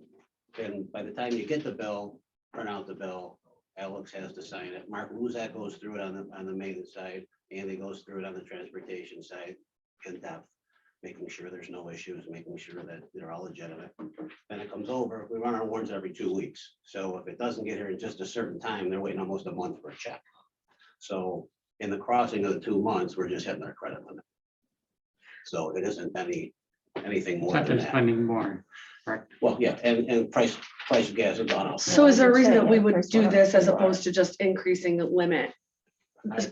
by the time you get the bill, print out the bill, Alex has to sign it. Mark Luzak goes through it on the maintenance side. Andy goes through it on the transportation side in depth, making sure there's no issues, making sure that they're all legitimate. Then it comes over, we run our warrants every 2 weeks. So if it doesn't get here in just a certain time, they're waiting almost a month for a check. So in the crossing of the 2 months, we're just hitting our credit limit. So it isn't anything more Such than as that. spending more. Correct. Well, yeah, and price of gas has gone up. So is there a reason that we would do this as opposed to just increasing the limit?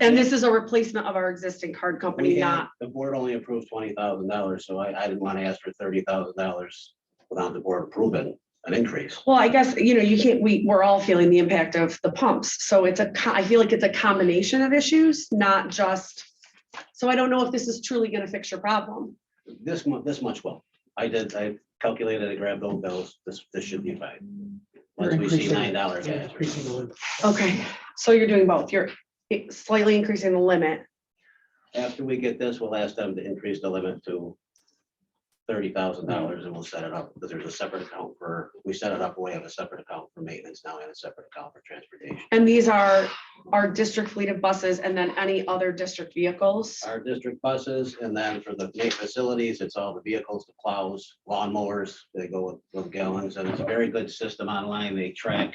And this is a replacement of our existing card company, We had- not, The board only approved $20,000, so I didn't want to ask for $30,000 without the board approving an increase. well, I guess, you can't, we're all feeling the impact of the pumps. So I feel like it's a combination of issues, not just, so I don't know if this is truly gonna fix your problem. This much will. I calculated, I grabbed those bills, this should be fine. Once we see $9 gas. Okay, so you're doing both. You're slightly increasing the limit. After we get this, we'll ask them to increase the limit to $30,000 and we'll set it up, because there's a separate account we set it up, we have a separate account for maintenance now and a separate account for transportation. And these are our district fleet of buses and then any other district vehicles. Our district buses, and then for the main facilities, it's all the vehicles, the plows, lawnmowers, they go with gallons, and it's a very good system online, they track.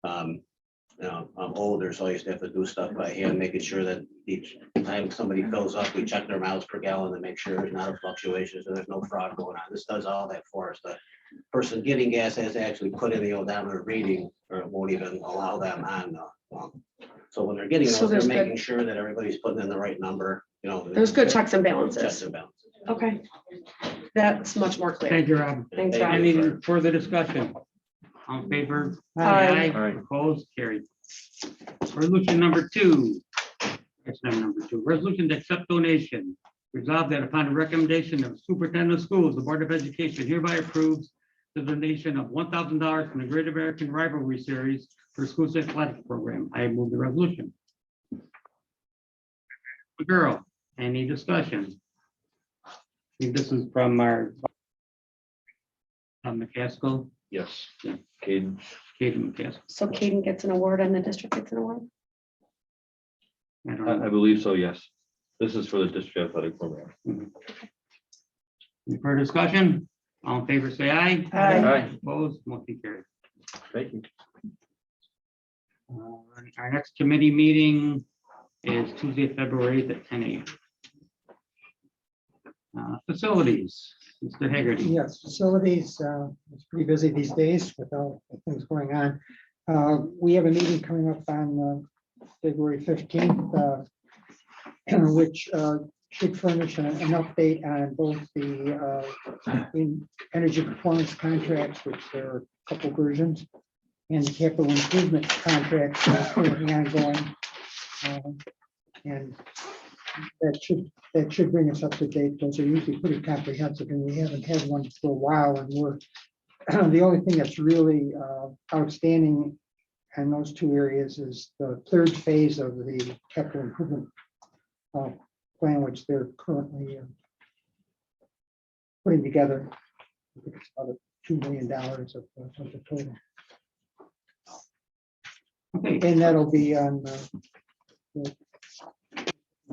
I'm older, so I used to have to do stuff by hand, making sure that each time somebody fills up, we check their miles per gallon to make sure there's not a fluctuation, so there's no fraud going on. This does all that for us. The person getting gas has to actually put in the odometer reading, or it won't even allow them on the. So when they're getting So those, they're there's making sure that everybody's putting in the right number, There's good checks and Checks balances. and balances. Okay. That's much more clear. Thank you, Rob. Thanks, Thank Rob. you. Any further discussion? On favor? Aye. Aye. Opposed? Carried. Resolution number 2. That's number 2. Resolution to accept donation. Resolved that upon the recommendation of superintendent of schools, the Board of Education hereby approves the donation of $1,000 from the Great American Rivalry Series for school's athletic program. I move the resolution. Girl, any discussion? I think this is from our McCaskill, Yes. Yeah. Caden. Kaden McCaskill. So Caden gets an award and the district gets an award? I don't I know. believe so, yes. This is for the district athletic program. Any further discussion? All in favor, say aye. Aye. Opposed, motion carried. Thank you. Our next committee meeting is Tuesday, February 8th at 10 a.m. Facilities, Mr. Haggerty. Yes, facilities, it's pretty busy these days with all the things going on. We have a meeting coming up on February 15th, which should furnish an update on both the energy performance contracts, which there are a couple versions, and the capital improvement contracts that are currently ongoing. And that should bring us up to date. Those are usually pretty comprehensive, and we haven't had one for a while. And we're the only thing that's really outstanding in those two areas is the third phase of the capital improvement plan, which they're currently putting together. I think it's about $2 million of the total. Okay. And that'll be on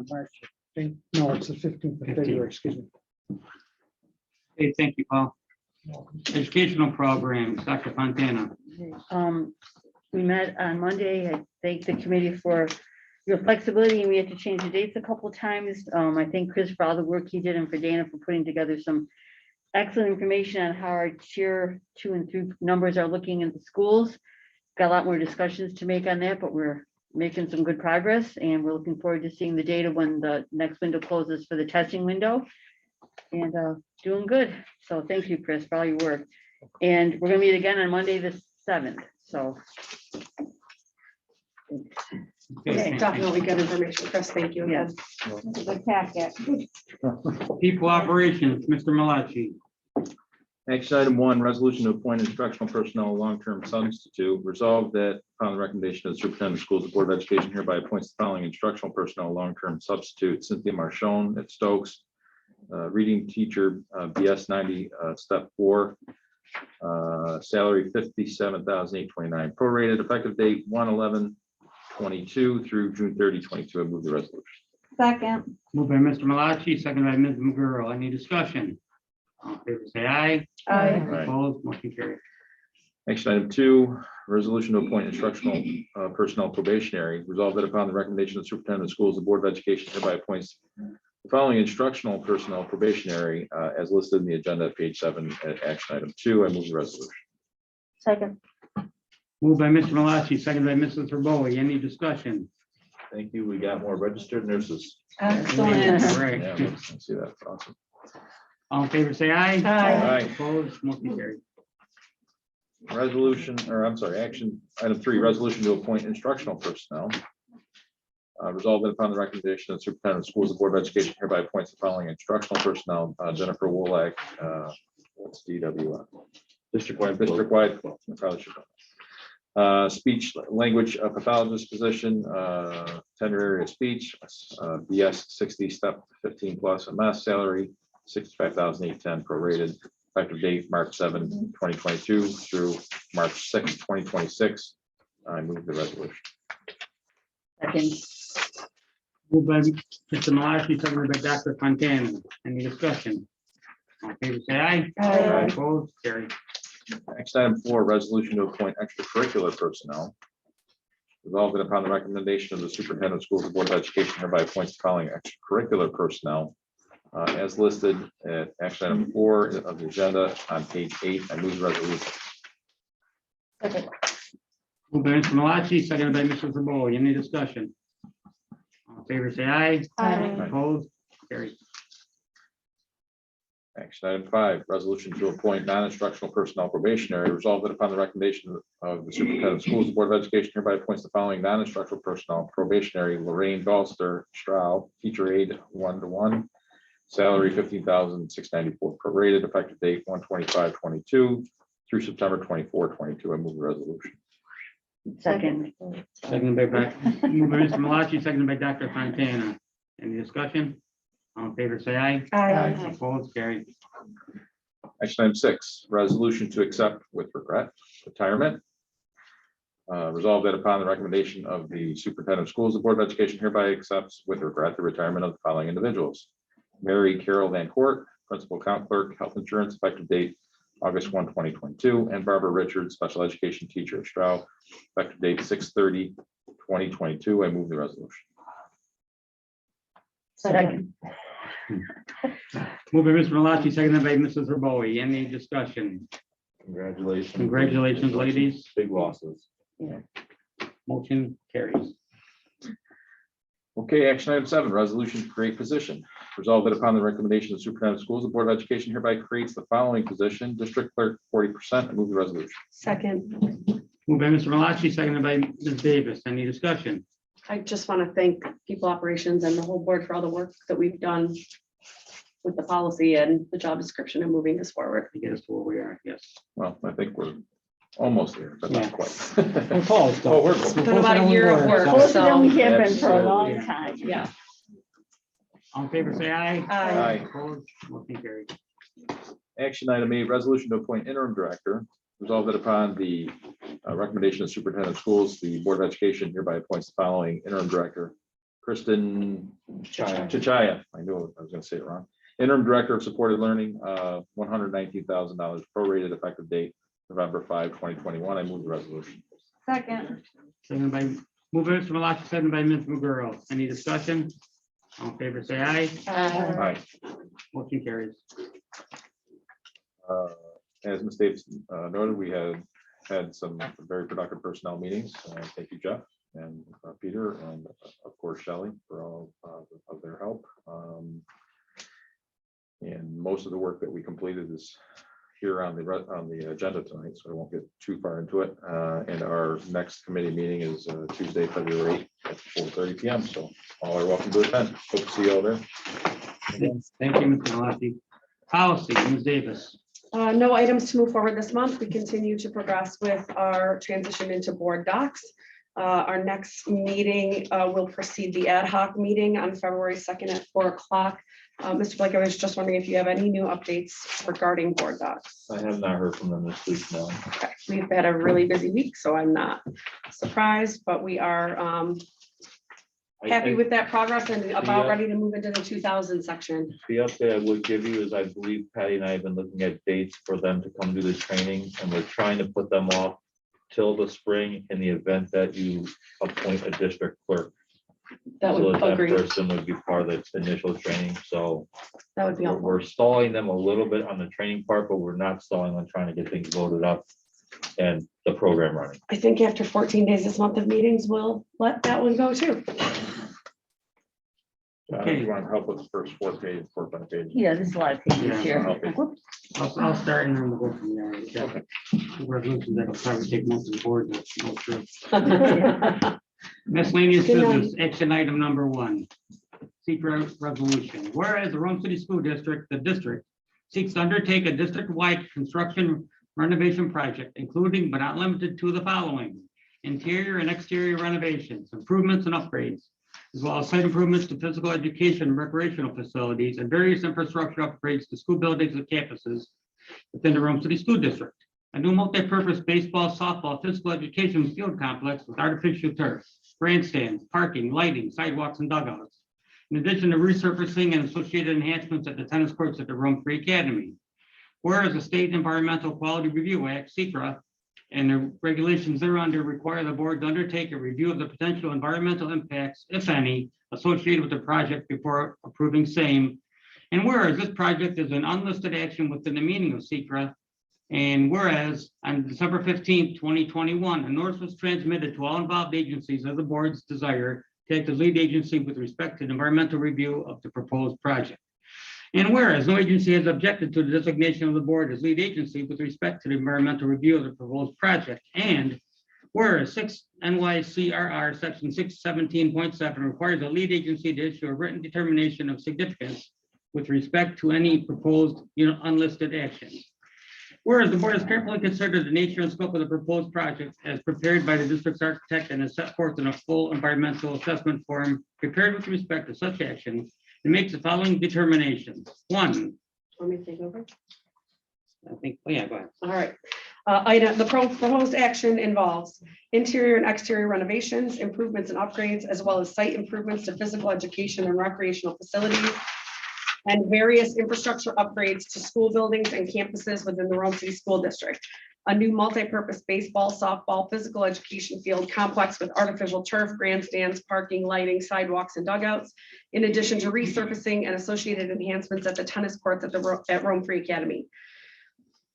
March. No, it's the 15th of February, excuse me. Okay, thank you, Paul. Educational programs, Dr. Fontana. We met on Monday. I thank the committee for your flexibility, and we had to change the dates a couple of times. I thank Chris for all the work he did and for Dana for putting together some excellent information on how our tier 2 and 3 numbers are looking in the schools. Got a lot more discussions to make on that, but we're making some good progress, and we're looking forward to seeing the data when the next window closes for the testing window. And doing good. So thank you, Chris, for all your work. And we're gonna meet again on Monday, the 7th. So. Okay, Definitely good information, Chris. Thank you again. Good packet. people operations, Mr. Malachi. Action item 1, resolution to appoint instructional personnel long-term substitute. Resolved that upon the recommendation of the superintendent of schools, the Board of Education hereby appoints the following instructional personnel long-term substitute: Cynthia Marchone at Stokes, reading teacher, BS 90, step 4, salary $57,829, prorated, effective date 1/11/22 through June 30, 22. I move the resolution. Second. Moved by Mr. Malachi, second by Ms. McGurl. Any discussion? All in favor, say aye. Aye. Opposed, motion carried. Action item 2, resolution to appoint instructional personnel probationary. Resolved that upon the recommendation of the superintendent of schools, the Board of Education hereby appoints the following instructional personnel probationary as listed in the agenda at page 7 at action item 2. I move the resolution. Second. Moved by Mr. Malachi, second by Mrs. Bowie. Any discussion? Thank you. We got more registered nurses. Excellent. All right. Yeah, I see that. Awesome. All in favor, say aye. Aye. Opposed, motion carried. Resolution, or I'm sorry, action item 3, resolution to appoint instructional personnel. Resolved that upon the recommendation of the superintendent of schools, the Board of Education hereby appoints the following instructional personnel: Jennifer Wolak, what's DWF? District-wide. District-wide. I probably should know. Speech language pathologist position, tender area speech, BS 60 step 15 plus, a mass salary $65,810 prorated, effective date March 7, 2022 through March 6, 2026. I move the resolution. Second. Moved by Mr. Malachi, seconded by Dr. Fontana. Any discussion? All in favor, say aye. Aye. Opposed, carried. Next item 4, resolution to appoint extracurricular personnel. Resolved that upon the recommendation of the superintendent of schools, the Board of Education hereby appoints the following extracurricular personnel as listed at action item 4 of the agenda on page 8. I move the resolution. Second. Moved by Mr. Malachi, seconded by Mrs. Bowie. Any discussion? All in favor, say aye. Aye. Opposed, carried. Action item 5, resolution to appoint non-instructional personnel probationary. Resolved that upon the recommendation of the superintendent of schools, the Board of Education hereby appoints the following non-instructional personnel probationary: Lorraine Galster Stroud, teacher aide 1-1, salary $15,694 prorated, effective date 1/25/22 through September 24/22. I move the resolution. Second. Seconded by moved by Mr. Malachi, seconded by Dr. Fontana. Any discussion? All in favor, say aye. Aye. Opposed, carried. Action item 6, resolution to accept with regret retirement. Resolved that upon the recommendation of the superintendent of schools, the Board of Education hereby accepts with regret the retirement of the following individuals: Mary Carol Van Court, principal account clerk, health insurance, effective date August 1, 2022, and Barbara Richards, special education teacher at Stroud, effective date 6/30/2022. I move the resolution. Second. Moved by Mr. Malachi, seconded by Mrs. Bowie. Any discussion? Congratulations. Congratulations, ladies. Big losses. Motion carries. Okay, action item 7, resolution to create position. Resolved that upon the recommendation of the superintendent of schools, the Board of Education hereby creates the following position: district clerk 40%. I move the resolution. Second, Moved by Mr. Malachi, seconded by Ms. Davis. Any discussion? I just want to thank people operations and the whole board for all the work that we've done with the policy and the job description and moving this forward. I guess where we are, yes. Well, I think we're almost there, but not Yeah. quite. We're close. Oh, we're It's been about a year of work, Closer than we so, have been for a long Absolutely. time. yeah. All in favor, say aye. Aye. Opposed, motion carried. Action item 8, resolution to appoint interim director. Resolved that upon the recommendation of superintendent of schools, the Board of Education hereby appoints the following interim director: Kristen Chichaya. I knew I was going to say it wrong. Interim director of supported learning, $119,000 prorated, effective date November 5, 2021. I move the resolution. Second. Seconded by, moved by Mr. Malachi, seconded by Ms. McGurl. Any discussion? All in favor, say aye. Aye. Aye. Motion carries. As Ms. Davis noted, we had some very productive personnel meetings. Thank you, Jeff and Peter, and of course Shelley for all of their help. And most of the work that we completed is here on the agenda tonight, so I won't get too far into it. And our next committee meeting is Tuesday, February 8th at 4:30 p.m. So all are welcome to attend. Hope to see you all there. Thank you, Mr. Gillespie. Policy, Ms. Davis. No items to move forward this month. We continue to progress with our transition into board docs. Our next meeting will precede the ad hoc meeting on February 2nd at 4 o'clock. Mr. Blake, I was just wondering if you have any new updates regarding board docs. I have not heard from them this week, no. Okay, we've had a really busy week, so I'm not surprised, but we are happy with that progress and about ready to move into the 2000 section. The update I would give you is I believe Patty and I have been looking at dates for them to come do the training, and we're trying to put them off till the spring in the event that you appoint a district clerk. That So would that agree. person would be part of the initial training, so That would be helpful. we're stalling them a little bit on the training part, but we're not stalling on trying to get things loaded up and the program running. I think after 14 days this month of meetings, we'll let that one go too. You want to help with the first 4 pages? Yeah, there's a lot of pages Yeah, here. okay. Whoops. I'll start and then we'll go from there. Okay. Resolutions that'll probably take most of the board. That's no true. Miscellaneous Good night. business, action item number 1. Secret resolution. Whereas the Rome City School District, the district seeks to undertake a district-wide construction renovation project, including but not limited to the following: interior and exterior renovations, improvements and upgrades, as well as site improvements to physical education and recreational facilities, and various infrastructure upgrades to school buildings and campuses within the Rome City School District. A new multi-purpose baseball, softball, physical education field complex with artificial turf, grandstands, parking, lighting, sidewalks, and dugouts. In addition to resurfacing and associated enhancements at the tennis courts at the Rome Free Academy. Whereas the State Environmental Quality Review Act, SECRA, and the regulations thereunder require the board to undertake a review of the potential environmental impacts, if any, associated with the project before approving same. And whereas this project is an unlisted action within the meaning of SECRA, and whereas on December 15th, 2021, a notice was transmitted to all involved agencies of the board's desire to act as lead agency with respect to the environmental review of the proposed project. And whereas no agency has objected to the designation of the board as lead agency with respect to the environmental review of the proposed project. And whereas 6 NYCRR section 617.7 requires a lead agency to issue a written determination of significance with respect to any proposed unlisted actions. Whereas the board has carefully considered the nature and scope of the proposed project as prepared by the district's architect and is set forth in a full environmental assessment form prepared with respect to such action, it makes the following determinations. 1. Want me to take over? I think, oh yeah, go ahead. All right. The proposed action involves interior and exterior renovations, improvements and upgrades, as well as site improvements to physical education and recreational facilities, and various infrastructure upgrades to school buildings and campuses within the Rome City School District. A new multi-purpose baseball, softball, physical education field complex with artificial turf, grandstands, parking, lighting, sidewalks, and dugouts, in addition to resurfacing and associated enhancements at the tennis courts at Rome Free Academy.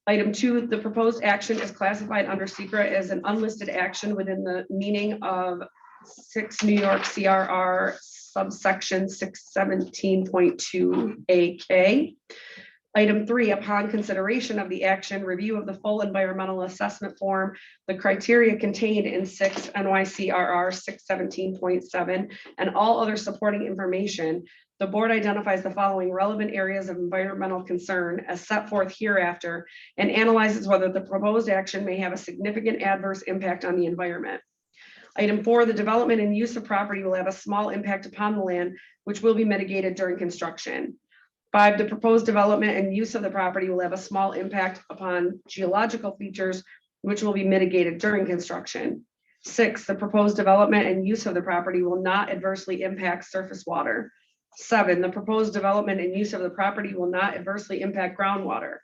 Item 2, the proposed action is classified under SECRA as an unlisted action within the meaning of 6 New York CRR subsection 617.2 AK. Item 3, upon consideration of the action, review of the full environmental assessment form, the criteria contained in 6 NYCRR 617.7, and all other supporting information, the board identifies the following relevant areas of environmental concern as set forth hereafter and analyzes whether the proposed action may have a significant adverse impact on the environment. Item 4, the development and use of property will have a small impact upon the land, which will be mitigated during construction. 5, the proposed development and use of the property will have a small impact upon geological features, which will be mitigated during construction. 6, the proposed development and use of the property will not adversely impact surface water. 7, the proposed development and use of the property will not adversely impact groundwater.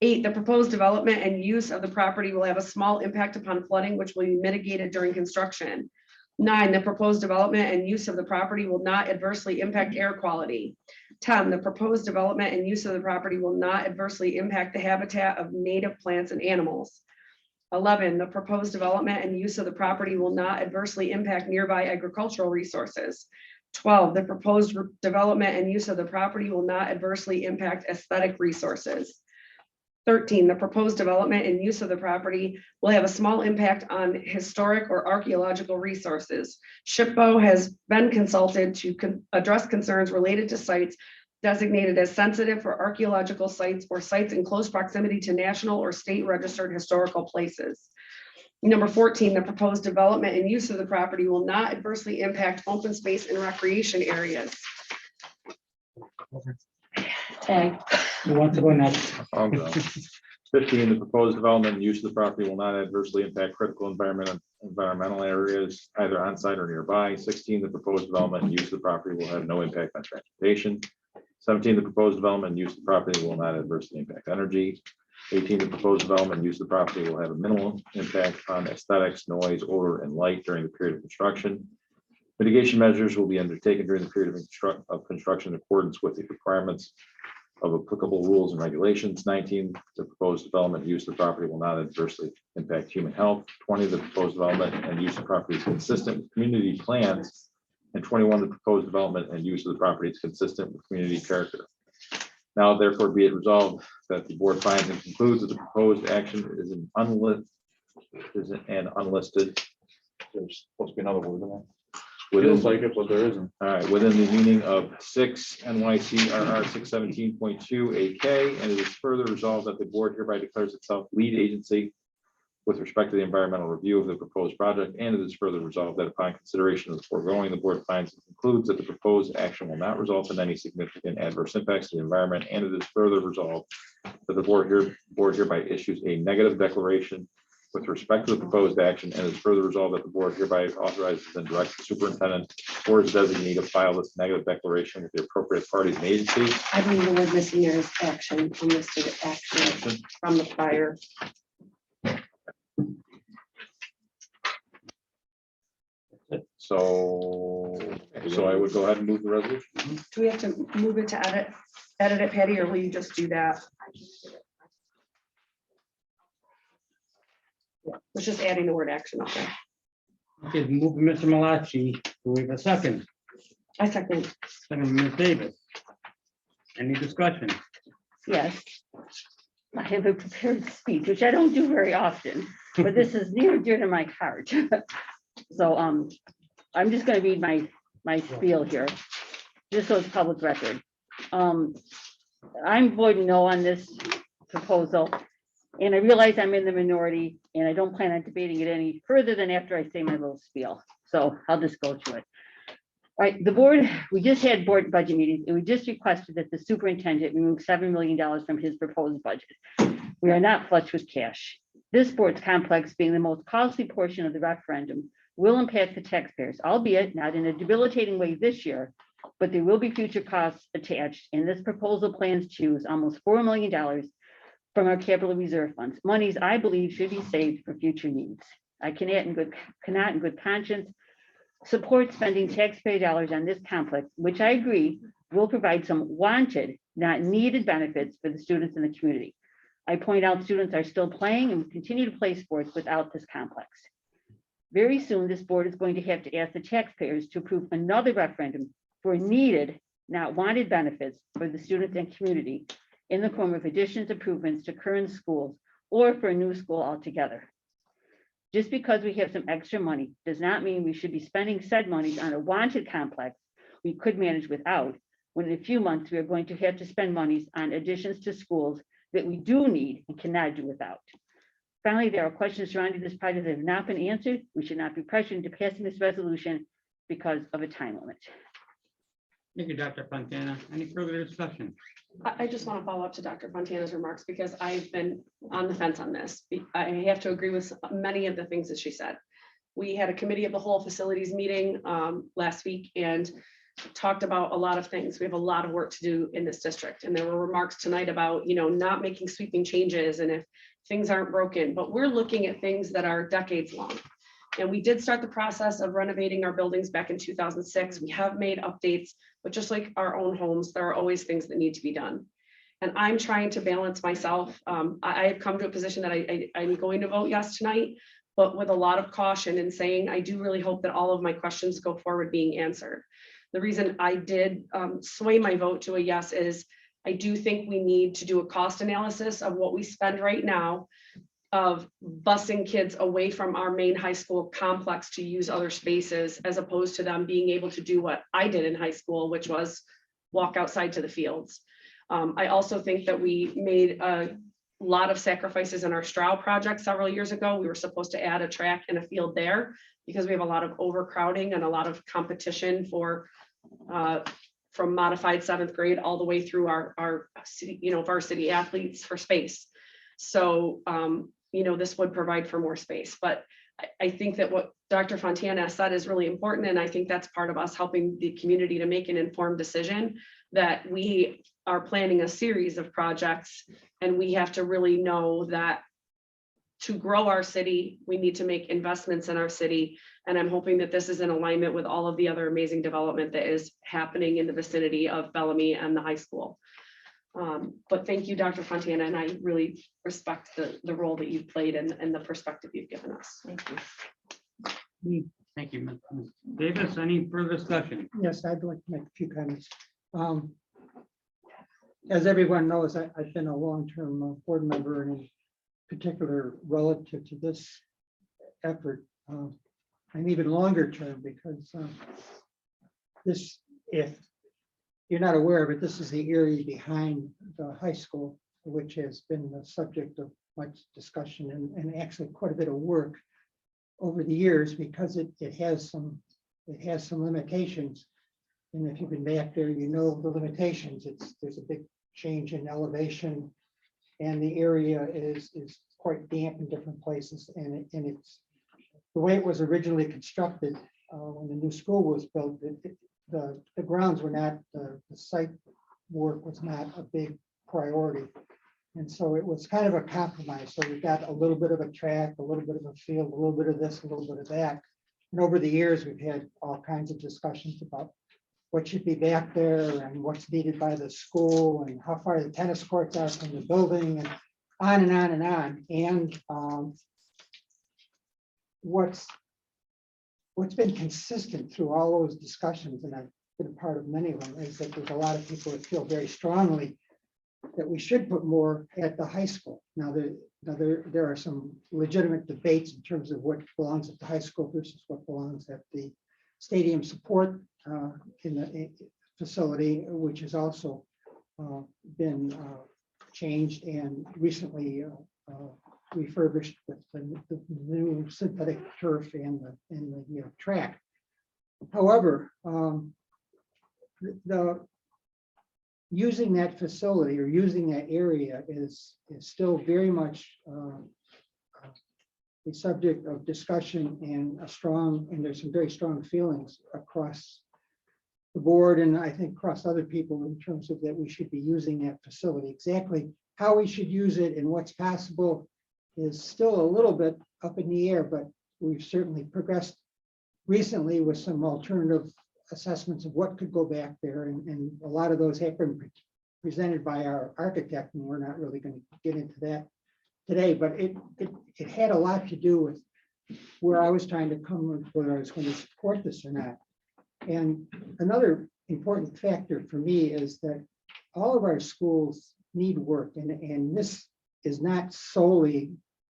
8, the proposed development and use of the property will have a small impact upon flooding, which will be mitigated during construction. 9, the proposed development and use of the property will not adversely impact air quality. 10, the proposed development and use of the property will not adversely impact the habitat of native plants and animals. 11, the proposed development and use of the property will not adversely impact nearby agricultural resources. 12, the proposed development and use of the property will not adversely impact aesthetic resources. 13, the proposed development and use of the property will have a small impact on historic or archaeological resources. SHPO has been consulted to address concerns related to sites designated as sensitive for archaeological sites or sites in close proximity to national or state registered historical places. Number 14, the proposed development and use of the property will not adversely impact open space and recreation areas. Tag. Who wants to go next? I'll go. 15, the proposed development and use of the property will not adversely impact critical environmental areas either on site or nearby. 16, the proposed development and use of the property will have no impact on transportation. 17, the proposed development and use of the property will not adversely impact energy. 18, the proposed development and use of the property will have a minimal impact on aesthetics, noise, odor, and light during the period of construction. Mitigation measures will be undertaken during the period of construction in accordance with the requirements of applicable rules and regulations. 19, the proposed development and use of the property will not adversely impact human health. 20, the proposed development and use of the property is consistent with community plans. And 21, the proposed development and use of the property is consistent with community character. Now, therefore, be it resolved that the board finds and concludes that the proposed action is an unlisted. There's supposed to be another word in there. Feels like it, but there isn't. All right, within the meaning of 6 NYCRR 617.2 AK, and it is further resolved that the board hereby declares itself lead agency with respect to the environmental review of the proposed project, and it is further resolved that upon consideration of the foregoing, the board finds and concludes that the proposed action will not result in any significant adverse impacts to the environment, and it is further resolved that the board hereby issues a negative declaration with respect to the proposed action, and is further resolved that the board hereby authorizes and directs the superintendent or his designee to file this negative declaration with the appropriate parties and agencies. I believe the word missing there is action, unlisted action from the prior. So I would go ahead and move the resolution. Do we have to move it to edit it, Patty, or will you just do that? Yeah, it's just adding the word action up there. Okay, move Mr. Malachi. Do we have a second? I second. Second, Ms. Davis. Any discussion? Yes. I have a prepared speech, which I don't do very often, but this is near and dear to my heart. So I'm just going to read my spiel here, just so it's public record. I'm voting no on this proposal, and I realize I'm in the minority, and I don't plan on debating it any further than after I say my little spiel. So I'll just go to it. All right, the board, we just had board budget meetings, and we just requested that the superintendent remove $7 million from his proposed budget. We are not flush with cash. This sports complex, being the most costly portion of the referendum, will impact the taxpayers, albeit not in a debilitating way this year, but there will be future costs attached, and this proposal plans to use almost $4 million from our capital reserve funds, monies I believe should be saved for future needs. I cannot in good conscience support spending taxpayer dollars on this complex, which I agree will provide some wanted, not needed benefits for the students in the community. I point out students are still playing and will continue to play sports without this complex. Very soon, this board is going to have to ask the taxpayers to approve another referendum for needed, not wanted benefits for the students and community in the form of additions, improvements to current schools, or for a new school altogether. Just because we have some extra money does not mean we should be spending said monies on a wanted complex we could manage without, when in a few months we are going to have to spend monies on additions to schools that we do need and cannot do without. Finally, there are questions surrounding this project that have not been answered. We should not be pressured into passing this resolution because of a time limit. Thank you, Dr. Fontana. Any further discussion? I just want to follow up to Dr. Fontana's remarks because I've been on the fence on this. I have to agree with many of the things that she said. We had a committee of the whole facilities meeting last week and talked about a lot of things. We have a lot of work to do in this district. And there were remarks tonight about, not making sweeping changes and if things aren't broken, but we're looking at things that are decades long. And we did start the process of renovating our buildings back in 2006. We have made updates, but just like our own homes, there are always things that need to be done. And I'm trying to balance myself. I have come to a position that I'm going to vote yes tonight, but with a lot of caution and saying, I do really hope that all of my questions go forward being answered. The reason I did sway my vote to a yes is I do think we need to do a cost analysis of what we spend right now of busing kids away from our main high school complex to use other spaces, as opposed to them being able to do what I did in high school, which was walk outside to the fields. I also think that we made a lot of sacrifices in our Stroud project several years ago. We were supposed to add a track and a field there because we have a lot of overcrowding and a lot of competition for from modified 7th grade all the way through our city, varsity athletes for space. So, this would provide for more space, but I think that what Dr. Fontana said is really important. And I think that's part of us helping the community to make an informed decision that we are planning a series of projects, and we have to really know that to grow our city, we need to make investments in our city. And I'm hoping that this is in alignment with all of the other amazing development that is happening in the vicinity of Bellamy and the high school. But thank you, Dr. Fontana, and I really respect the role that you've played and the perspective you've given us. Thank you. Thank you, Ms. Davis. Any further discussion? Yes, I'd like to make a few comments. As everyone knows, I've been a long-term board member, and in particular relative to this effort, I'm even longer term because this, if you're not aware of it, this is the area behind the high school, which has been the subject of much discussion and actually quite a bit of work over the years, because it has some limitations. And if you've been back there, you know the limitations. There's a big change in elevation, and the area is quite damp in different places. And it's the way it was originally constructed when the new school was built. The grounds were not, the site work was not a big priority. And so it was kind of a compromise. So we got a little bit of a track, a little bit of a field, a little bit of this, a little bit of that. And over the years, we've had all kinds of discussions about what should be back there and what's needed by the school and how far the tennis courts are from the building and on and on and on. And what's been consistent through all those discussions, and I've been a part of many of them, is that there's a lot of people that feel very strongly that we should put more at the high school. Now, there are some legitimate debates in terms of what belongs at the high school versus what belongs at the stadium support in the facility, which has also been changed and recently refurbished with the new synthetic turf and the track. However, using that facility or using that area is still very much a subject of discussion and there's some very strong feelings across the board, and I think across other people, in terms of that we should be using that facility. Exactly how we should use it and what's possible is still a little bit up in the air, but we've certainly progressed recently with some alternative assessments of what could go back there, and a lot of those have been presented by our architect, and we're not really going to get into that today, but it had a lot to do with where I was trying to come with whether I was going to support this or not. And another important factor for me is that all of our schools need work, and this is not solely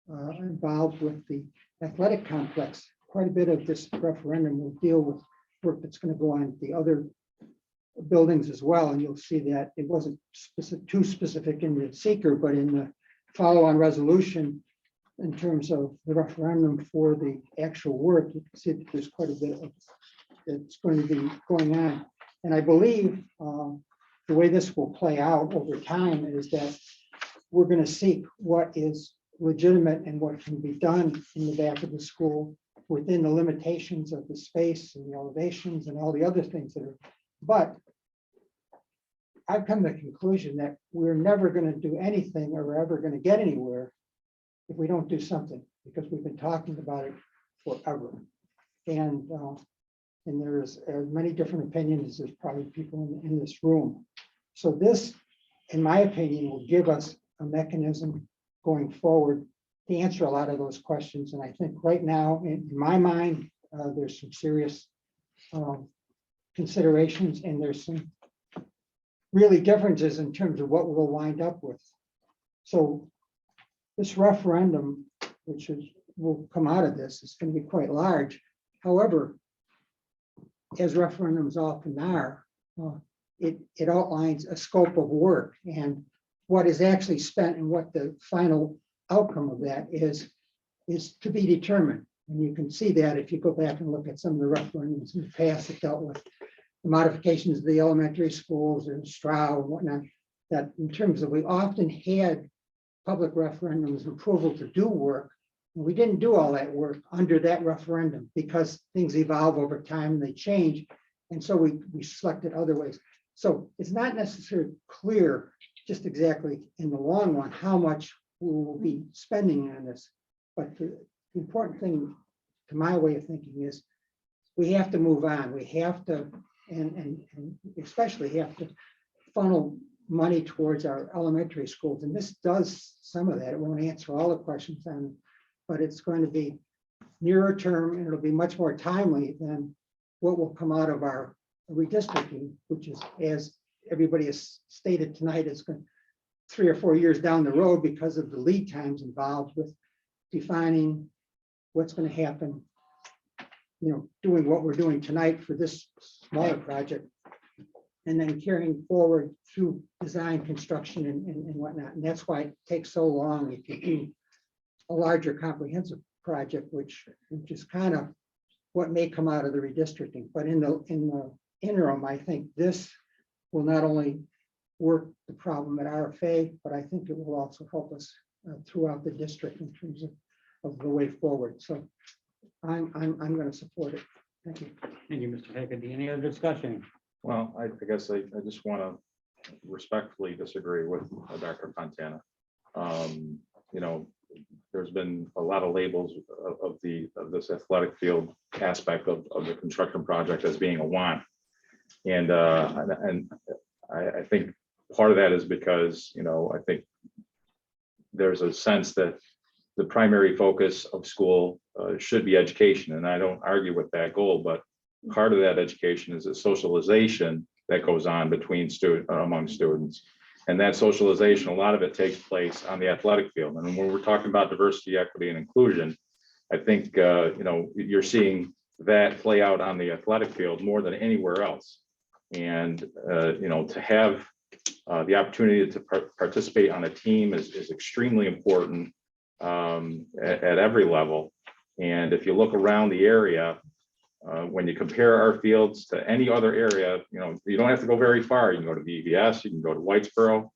involved with the athletic complex. Quite a bit of this referendum will deal with work that's going to go on at the other buildings as well, and you'll see that it wasn't too specific in the seeker, but in the follow-on resolution in terms of the referendum for the actual work, you can see that there's quite a bit of that's going to be going on. And I believe the way this will play out over time is that we're going to seek what is legitimate and what can be done in the back of the school within the limitations of the space and the elevations and all the other things that are. But I've come to the conclusion that we're never going to do anything or ever going to get anywhere if we don't do something, because we've been talking about it forever. And there's as many different opinions as there's probably people in this room. So this, in my opinion, will give us a mechanism going forward to answer a lot of those questions. And I think right now, in my mind, there's some serious considerations, and there's some really differences in terms of what we'll wind up with. So this referendum, which will come out of this, is going to be quite large. However, as referendums often are, it outlines a scope of work, and what is actually spent and what the final outcome of that is to be determined. And you can see that if you go back and look at some of the referendums in the past that dealt with the modifications of the elementary schools and Stroud and whatnot, that in terms of, we often had public referendums approval to do work. And we didn't do all that work under that referendum because things evolve over time and they change. And so we selected other ways. So it's not necessarily clear just exactly in the long run how much we will be spending on this. But the important thing, to my way of thinking, is we have to move on. We have to, and especially have to funnel money towards our elementary schools. And this does some of that. It won't answer all the questions on it, but it's going to be nearer term, and it'll be much more timely than what will come out of our redistricting, which is, as everybody has stated tonight, is going 3 or 4 years down the road because of the lead times involved with defining what's going to happen, doing what we're doing tonight for this smaller project, and then carrying forward through design, construction, and whatnot. And that's why it takes so long if you do a larger comprehensive project, which is kind of what may come out of the redistricting. But in the interim, I think this will not only work the problem at RFA, but I think it will also help us throughout the district in terms of the way forward. So I'm going to support it. Thank you. Thank you, Mr. Hagerty. Any other discussion? Well, I guess I just want to respectfully disagree with Dr. Fontana. There's been a lot of labels of this athletic field aspect of the construction project as being a want. And I think part of that is because, I think there's a sense that the primary focus of school should be education. And I don't argue with that goal, but part of that education is a socialization that goes on among students. And that socialization, a lot of it takes place on the athletic field. And when we're talking about diversity, equity, and inclusion, I think, you're seeing that play out on the athletic field more than anywhere else. And, to have the opportunity to participate on a team is extremely important at every level. And if you look around the area, when you compare our fields to any other area, you don't have to go very far. You can go to VBS, you can go to Whitesboro,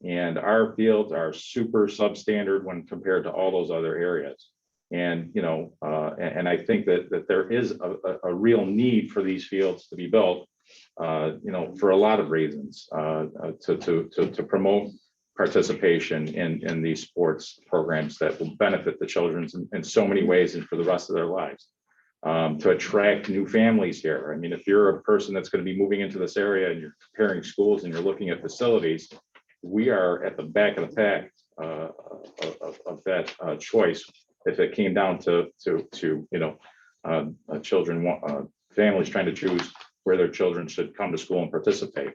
and our fields are super substandard when compared to all those other areas. And, and I think that there is a real need for these fields to be built, for a lot of reasons, to promote participation in these sports programs that will benefit the children in so many ways and for the rest of their lives. To attract new families here. I mean, if you're a person that's going to be moving into this area and you're comparing schools and you're looking at facilities, we are at the back of the pack of that choice. If it came down to families trying to choose where their children should come to school and participate.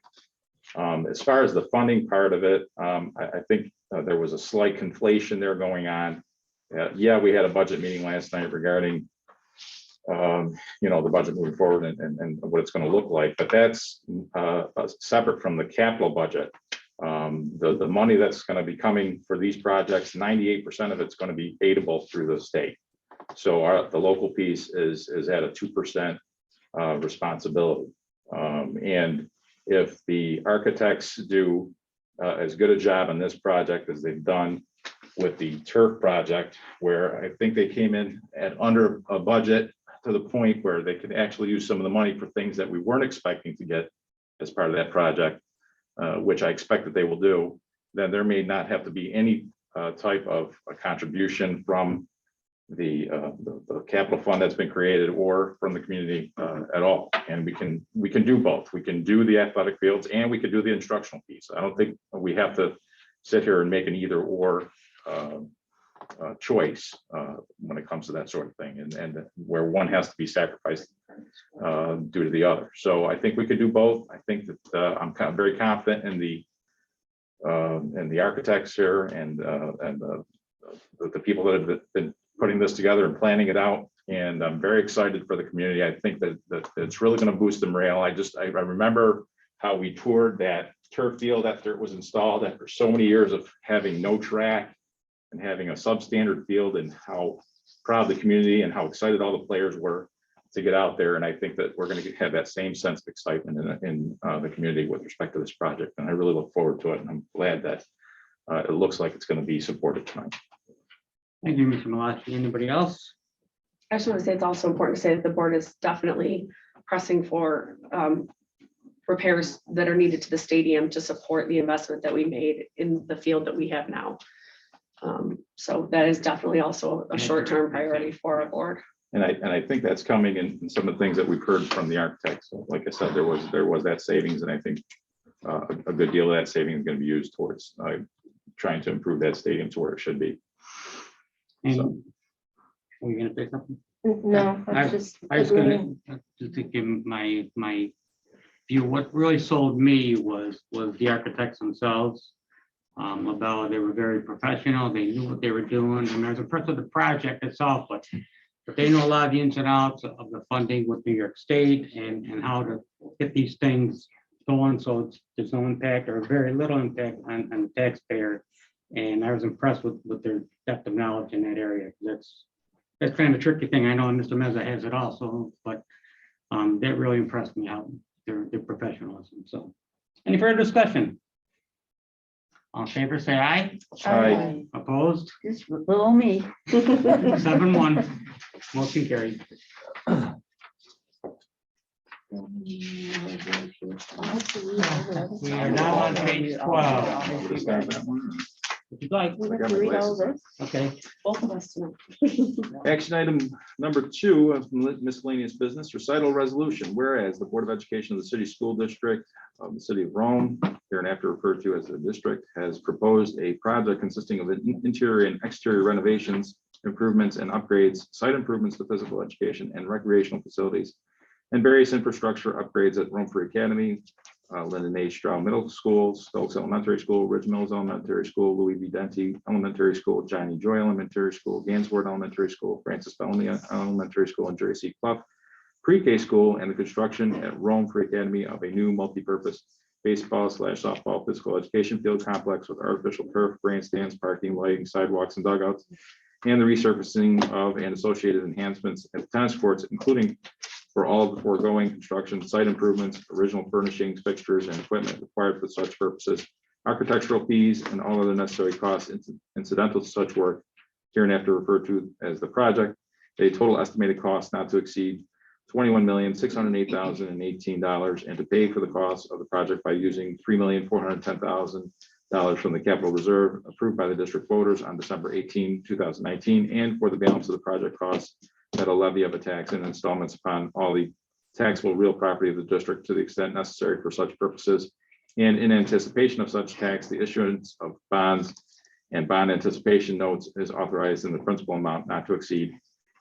As far as the funding part of it, I think there was a slight conflation there going on. Yeah, we had a budget meeting last night regarding the budget moving forward and what it's going to look like, but that's separate from the capital budget. The money that's going to be coming for these projects, 98% of it's going to be aidable through the state. So the local piece is at a 2% responsibility. And if the architects do as good a job on this project as they've done with the turf project, where I think they came in at under a budget to the point where they could actually use some of the money for things that we weren't expecting to get as part of that project, which I expect that they will do, then there may not have to be any type of a contribution from the capital fund that's been created or from the community at all. And we can do both. We can do the athletic fields and we could do the instructional piece. I don't think we have to sit here and make an either or choice when it comes to that sort of thing, and where one has to be sacrificed due to the other. So I think we could do both. I think that I'm very confident in the architects here and the people that have been putting this together and planning it out. And I'm very excited for the community. I think that it's really going to boost the morale. I remember how we toured that turf field after it was installed, after so many years of having no track and having a substandard field, and how proud the community and how excited all the players were to get out there. And I think that we're going to have that same sense of excitement in the community with respect to this project. And I really look forward to it. And I'm glad that it looks like it's going to be supported tonight. Thank you, Mr. Malachi. Anybody else? I just want to say it's also important to say that the board is definitely pressing for repairs that are needed to the stadium to support the investment that we made in the field that we have now. So that is definitely also a short-term priority for our board. And I think that's coming in some of the things that we've heard from the architects. So like I said, there was that savings, and I think a good deal of that savings is going to be used towards trying to improve that stadium to where it should be. And were you gonna say something? No, I was gonna just to give my view. What really sold me was the architects themselves. Labella, they were very professional. They knew what they were doing, and I was impressed with the project itself. But they know a lot of the ins and outs of the funding with New York State and how to get these things going, so there's no impact or very little impact on the taxpayer. And I was impressed with their depth of knowledge in that area. That's kind of a tricky thing. I know Mr. Meza has it also, but that really impressed me how their professionalism. So, any further discussion? All in favor, say aye. Aye. Opposed? Just little me. 7-1. Motion carried. We are now on page 12. If you'd like. We have to read all this, Okay. both of us tonight. Action item number 2 of miscellaneous business, recital resolution. Whereas the Board of Education of the City School District of the City of Rome, hereinafter referred to as the district, has proposed a project consisting of interior and exterior renovations, improvements and upgrades, site improvements to physical education and recreational facilities, and various infrastructure upgrades at Rome Free Academy, Lyndon A. Stroud Middle School, Stokes Elementary School, Ridge Mills Elementary School, Louis B. Denti Elementary School, Johnny Joy Elementary School, Gansford Elementary School, Francis Bellamy Elementary School, and Jerry C. Clough Pre-K School, and the construction at Rome Free Academy of a new multi-purpose baseball/softball physical education field complex with artificial turf, grandstands, parking, lighting, sidewalks, and dugouts, and the resurfacing of and associated enhancements at the tennis courts, including for all of the foregoing construction, site improvements, original furnishings, fixtures, and equipment required for such purposes, architectural fees, and all other necessary costs incidental to such work, hereinafter referred to as the project, a total estimated cost not to exceed $21,608,018, and to pay for the cost of the project by using $3,410,000 from the capital reserve approved by the district voters on December 18, 2019, and for the balance of the project costs at a levy of a tax in installments upon all the taxable real property of the district to the extent necessary for such purposes. And in anticipation of such tax, the issuance of bonds and bond anticipation notes is authorized in the principal amount not to exceed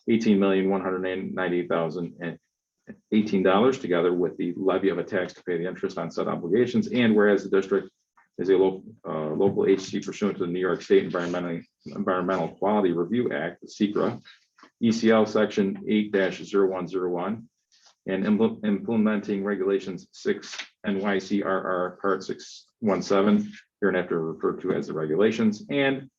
$18,198,018, together with the levy of a tax to pay the interest on said obligations. And whereas the district is a local agency pursuant to the New York State Environmental Quality Review Act, the SECRA, ECL section 8-0101, and implementing regulations 6 NYCRR part 617, hereinafter referred to as the regulations. And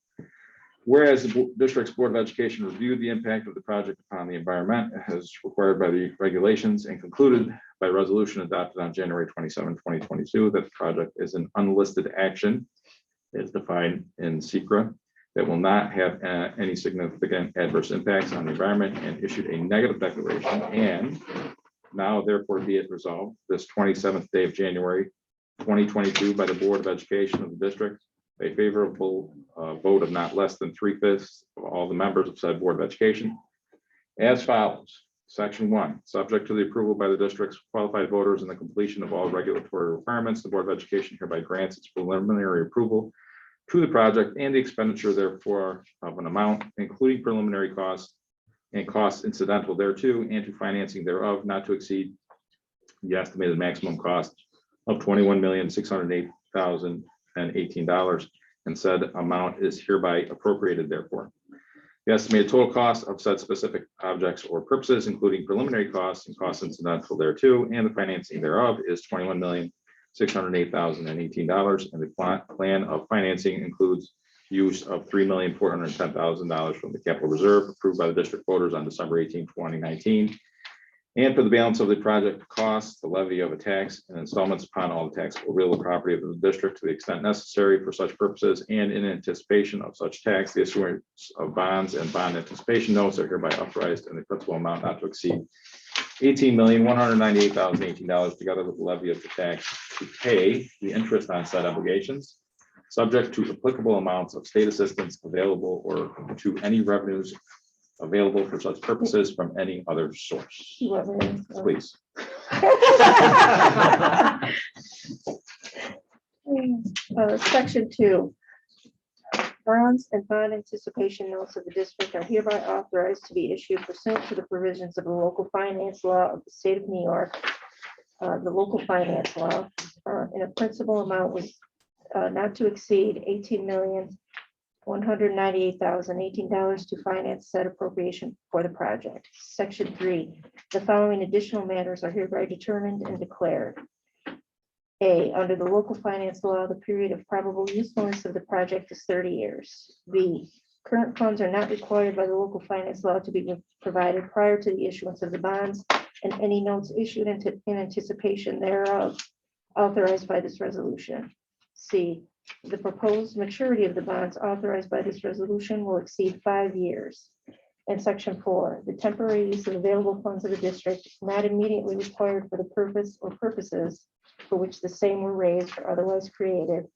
whereas the district's Board of Education reviewed the impact of the project upon the environment as required by the regulations and concluded by resolution adopted on January 27, 2022, that the project is an unlisted action as defined in SECRA that will not have any significant adverse impacts on the environment, and issued a negative declaration. And now therefore be it resolved this 27th day of January 2022 by the Board of Education of the district a favorable vote of not less than 3/5 of all the members of said Board of Education as follows. Section 1, subject to the approval by the district's qualified voters and the completion of all regulatory requirements, the Board of Education hereby grants its preliminary approval to the project and the expenditure therefore of an amount, including preliminary costs and costs incidental thereto, and to financing thereof, not to exceed the estimated maximum cost of $21,608,018, and said amount is hereby appropriated therefore. The estimated total cost of said specific objects or purposes, including preliminary costs and costs incidental thereto, and the financing thereof is $21,608,018, and the plan of financing includes use of $3,410,000 from the capital reserve approved by the district voters on December 18, 2019. And for the balance of the project costs, the levy of a tax and installments upon all the taxable real property of the district to the extent necessary for such purposes, and in anticipation of such tax, the issuance of bonds and bond anticipation notes are hereby authorized in the principal amount not to exceed $18,198,018, together with the levy of the tax to pay the interest on said obligations, subject to applicable amounts of state assistance available or to any revenues available for such purposes from any other source. Please. Section 2. Bonds and bond anticipation notes of the district are hereby authorized to be issued pursuant to the provisions of the local finance law of the state of New York, the local finance law, in a principal amount was not to exceed $18,198,018 to finance said appropriation for the project. Section 3, the following additional matters are hereby determined and declared. A, under the local finance law, the period of probable usefulness of the project is 30 years. B, current funds are not required by the local finance law to be provided prior to the issuance of the bonds and any notes issued in anticipation thereof authorized by this resolution. C, the proposed maturity of the bonds authorized by this resolution will exceed 5 years. And section 4, the temporary use of available funds of the district not immediately required for the purpose or purposes for which the same were raised or otherwise created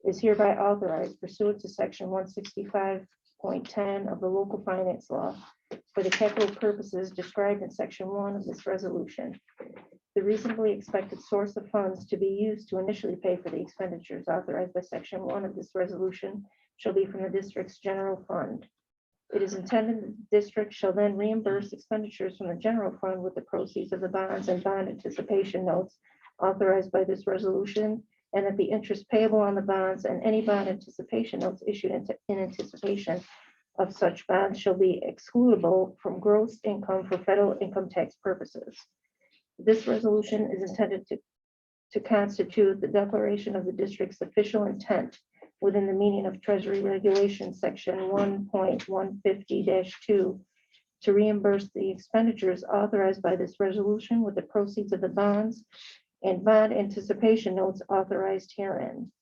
is hereby authorized pursuant to section 165.10 of the local finance law for the capital purposes described in section 1 of this resolution. The reasonably expected source of funds to be used to initially pay for the expenditures authorized by section 1 of this resolution shall be from the district's general fund. It is intended that the district shall then reimburse expenditures from the general fund with the proceeds of the bonds and bond anticipation notes authorized by this resolution, and that the interest payable on the bonds and any bond anticipation notes issued in anticipation of such bonds shall be excludable from gross income for federal income tax purposes. This resolution is intended to constitute the declaration of the district's official intent within the meaning of Treasury Regulation Section 1.150-2 to reimburse the expenditures authorized by this resolution with the proceeds of the bonds and bond anticipation notes authorized herein.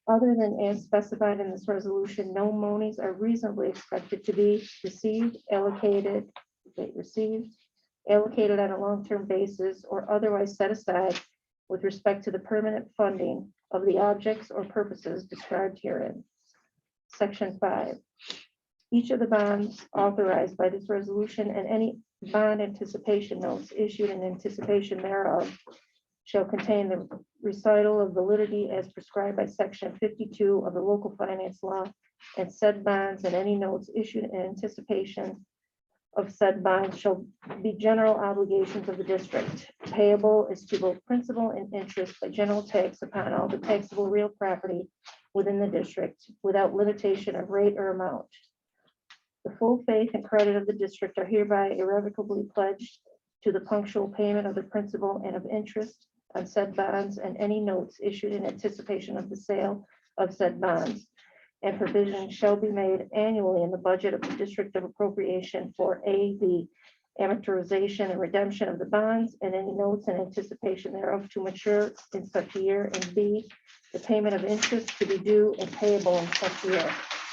Other than as specified in this resolution, no monies are reasonably expected to be received on a long-term basis or otherwise set aside with respect to the permanent funding of the objects or purposes described herein. Section 5. Each of the bonds authorized by this resolution and any bond anticipation notes issued in anticipation thereof shall contain the recital of validity as prescribed by section 52 of the local finance law, and said bonds and any notes issued in anticipation of said bonds shall be general obligations of the district, payable as to both principal and interest by general tax upon all the taxable real property within the district without limitation of rate or amount. The full faith and credit of the district are hereby irrevocably pledged to the punctual payment of the principal and of interest on said bonds and any notes issued in anticipation of the sale of said bonds. And provision shall be made annually in the budget of the district of appropriation for A, the amortization and redemption of the bonds and any notes in anticipation thereof to mature in such year, and B, the payment of interest to be due and payable in such year.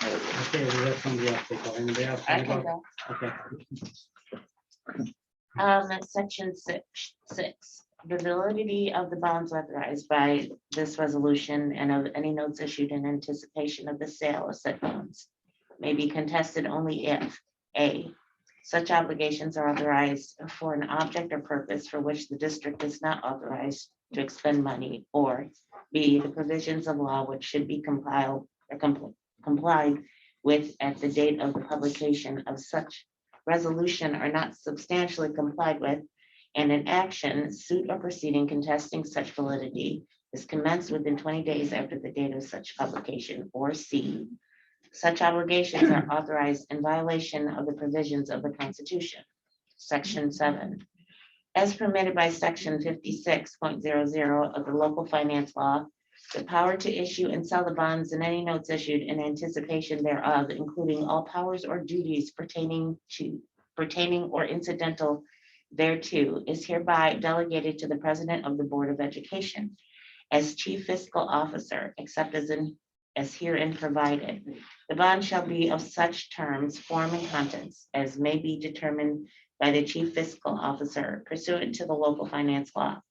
Okay, we have somebody else. Anybody else? I can go. Okay. That's section 6. The validity of the bonds authorized by this resolution and of any notes issued in anticipation of the sale of said bonds may be contested only if A, such obligations are authorized for an object or purpose for which the district is not authorized to expend money, or B, the provisions of law which should be compiled or complied with at the date of the publication of such resolution are not substantially complied with, and an action, suit, or proceeding contesting such validity is commenced within 20 days after the date of such publication, or C, such obligations are authorized in violation of the provisions of the Constitution. Section 7. As permitted by Section 56.00 of the local finance law, the power to issue and sell the bonds and any notes issued in anticipation thereof, including all powers or duties pertaining or incidental thereto, is hereby delegated to the President of the Board of Education as Chief Fiscal Officer, except as herein provided. The bond shall be of such terms, form, and contents as may be determined by the Chief Fiscal Officer pursuant to the local finance law.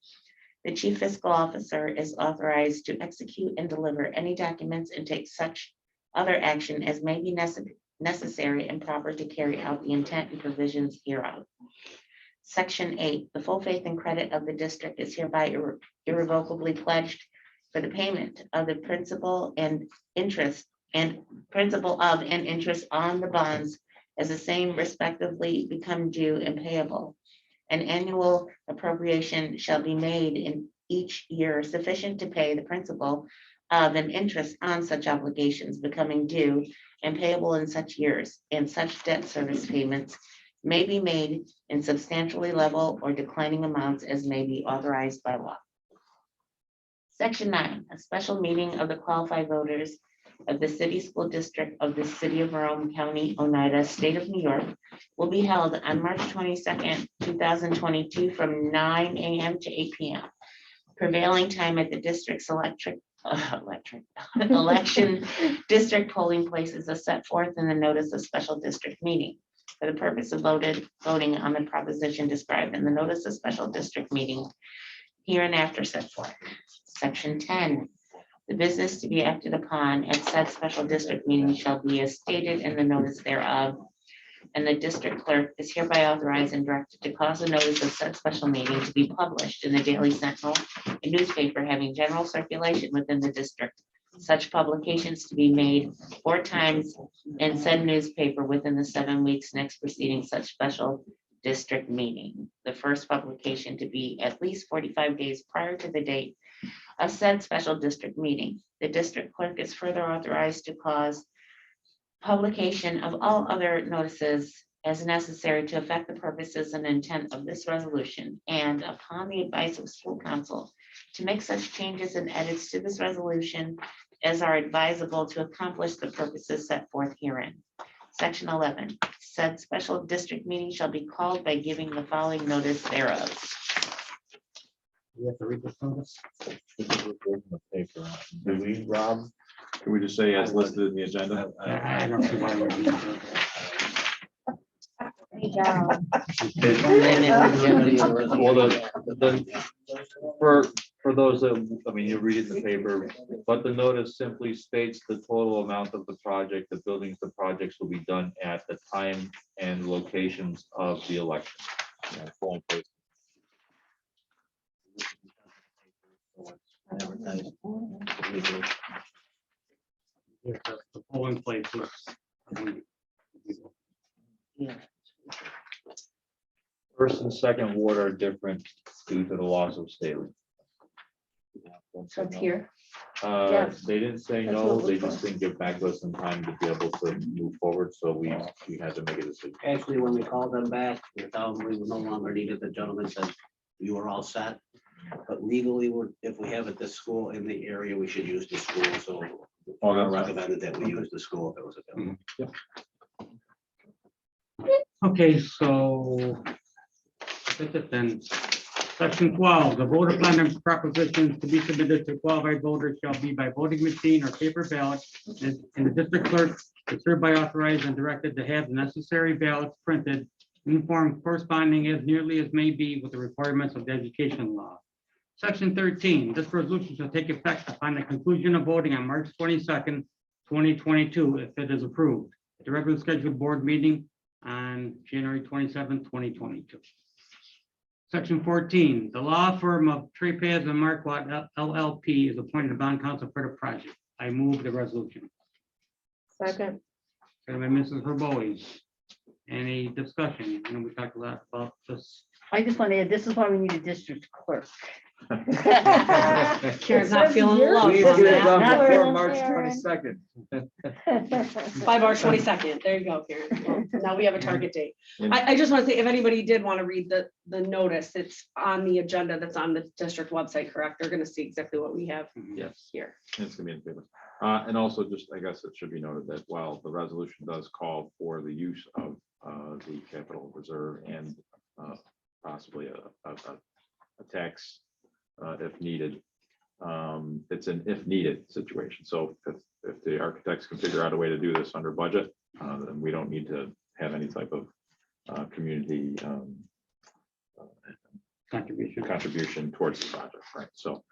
The Chief Fiscal Officer is authorized to execute and deliver any documents and take such other action as may be necessary and proper to carry out the intent and provisions hereof. Section 8, the full faith and credit of the district is hereby irrevocably pledged for the payment of the principal and interest on the bonds as the same respectively become due and payable. An annual appropriation shall be made in each year sufficient to pay the principal of and interest on such obligations becoming due and payable in such years, and such debt service payments may be made in substantially level or declining amounts as may be authorized by law. Section 9, a special meeting of the qualified voters of the city school district of the city of Rome County, Oneida, state of New York, will be held on March 22nd, 2022 from 9 a.m. to 8 p.m. Prevailing time at the district's election district polling places as set forth in the notice of special district meeting for the purpose of voting on the proposition described in the notice of special district meeting hereinafter set forth. Section 10, the business to be acted upon at said special district meeting shall be as stated in the notice thereof, and the district clerk is hereby authorized and directed to cause a notice of said special meeting to be published in the Daily Sentinel, a newspaper having general circulation within the district. Such publications to be made 4 times in said newspaper within the 7 weeks next preceding such special district meeting. The first publication to be at least 45 days prior to the date of said special district meeting. The district clerk is further authorized to cause publication of all other notices as necessary to effect the purposes and intent of this resolution, and upon the advice of school council, to make such changes and edits to this resolution as are advisable to accomplish the purposes set forth herein. Section 11, said special district meeting shall be called by giving the following notice thereof. We have to read this notice. Do we, Rob? Can we just say as listed in the agenda? I don't see why we need to. Great job. For those that, I mean, you read it in the paper, but the notice simply states the total amount of the project, the buildings, the projects will be done at the time and locations of the election. The polling places. Yeah. First and second ward are different due to the loss of Staley. So it's here. Yes. They didn't say That's no, what they we're just didn't get back to us in time to be able to move forward, so we had to make a decision. Actually, when we called them back, we told them we no longer needed, the gentleman said, you were all set. But legally, if we have it this school in the area, we should use the school, so I recommended that we use the school if it was available. Okay, so that's it then. Section 12, the voter plan and propositions to be submitted to qualified voters shall be by voting machine or paper ballot, and the district clerk is hereby authorized and directed to have the necessary ballots printed Uniform corresponding as nearly as may be with the requirements of the education law. Section 13, this resolution shall take effect upon the conclusion of voting on March 22nd, 2022, if it is approved. At the regular scheduled board meeting on January 27th, 2022. Section 14, the law firm of Trepaz and Marquardt LLP is appointed bond counsel for the project. I move the resolution. Second. Second by Mrs. Verboen. Any discussion? And we talked a lot about this. I just want to add, this is why we need a district clerk. Karen's not feeling the love Please on get it that. done Not before Karen. March 22nd. By March 22nd. There you go, Karen. Now we have a target date. I just want to say, if anybody did want to read the notice, it's on the agenda that's on the district website, correct? They're going to see exactly what we have Yes, here. it's gonna be in favor. And also just, I guess it should be noted that while the resolution does call for the use of the capital reserve and possibly a tax if needed, it's an if needed situation. So if the architects can figure out a way to do this under budget, then we don't need to have any type of community contribution towards the project, right? So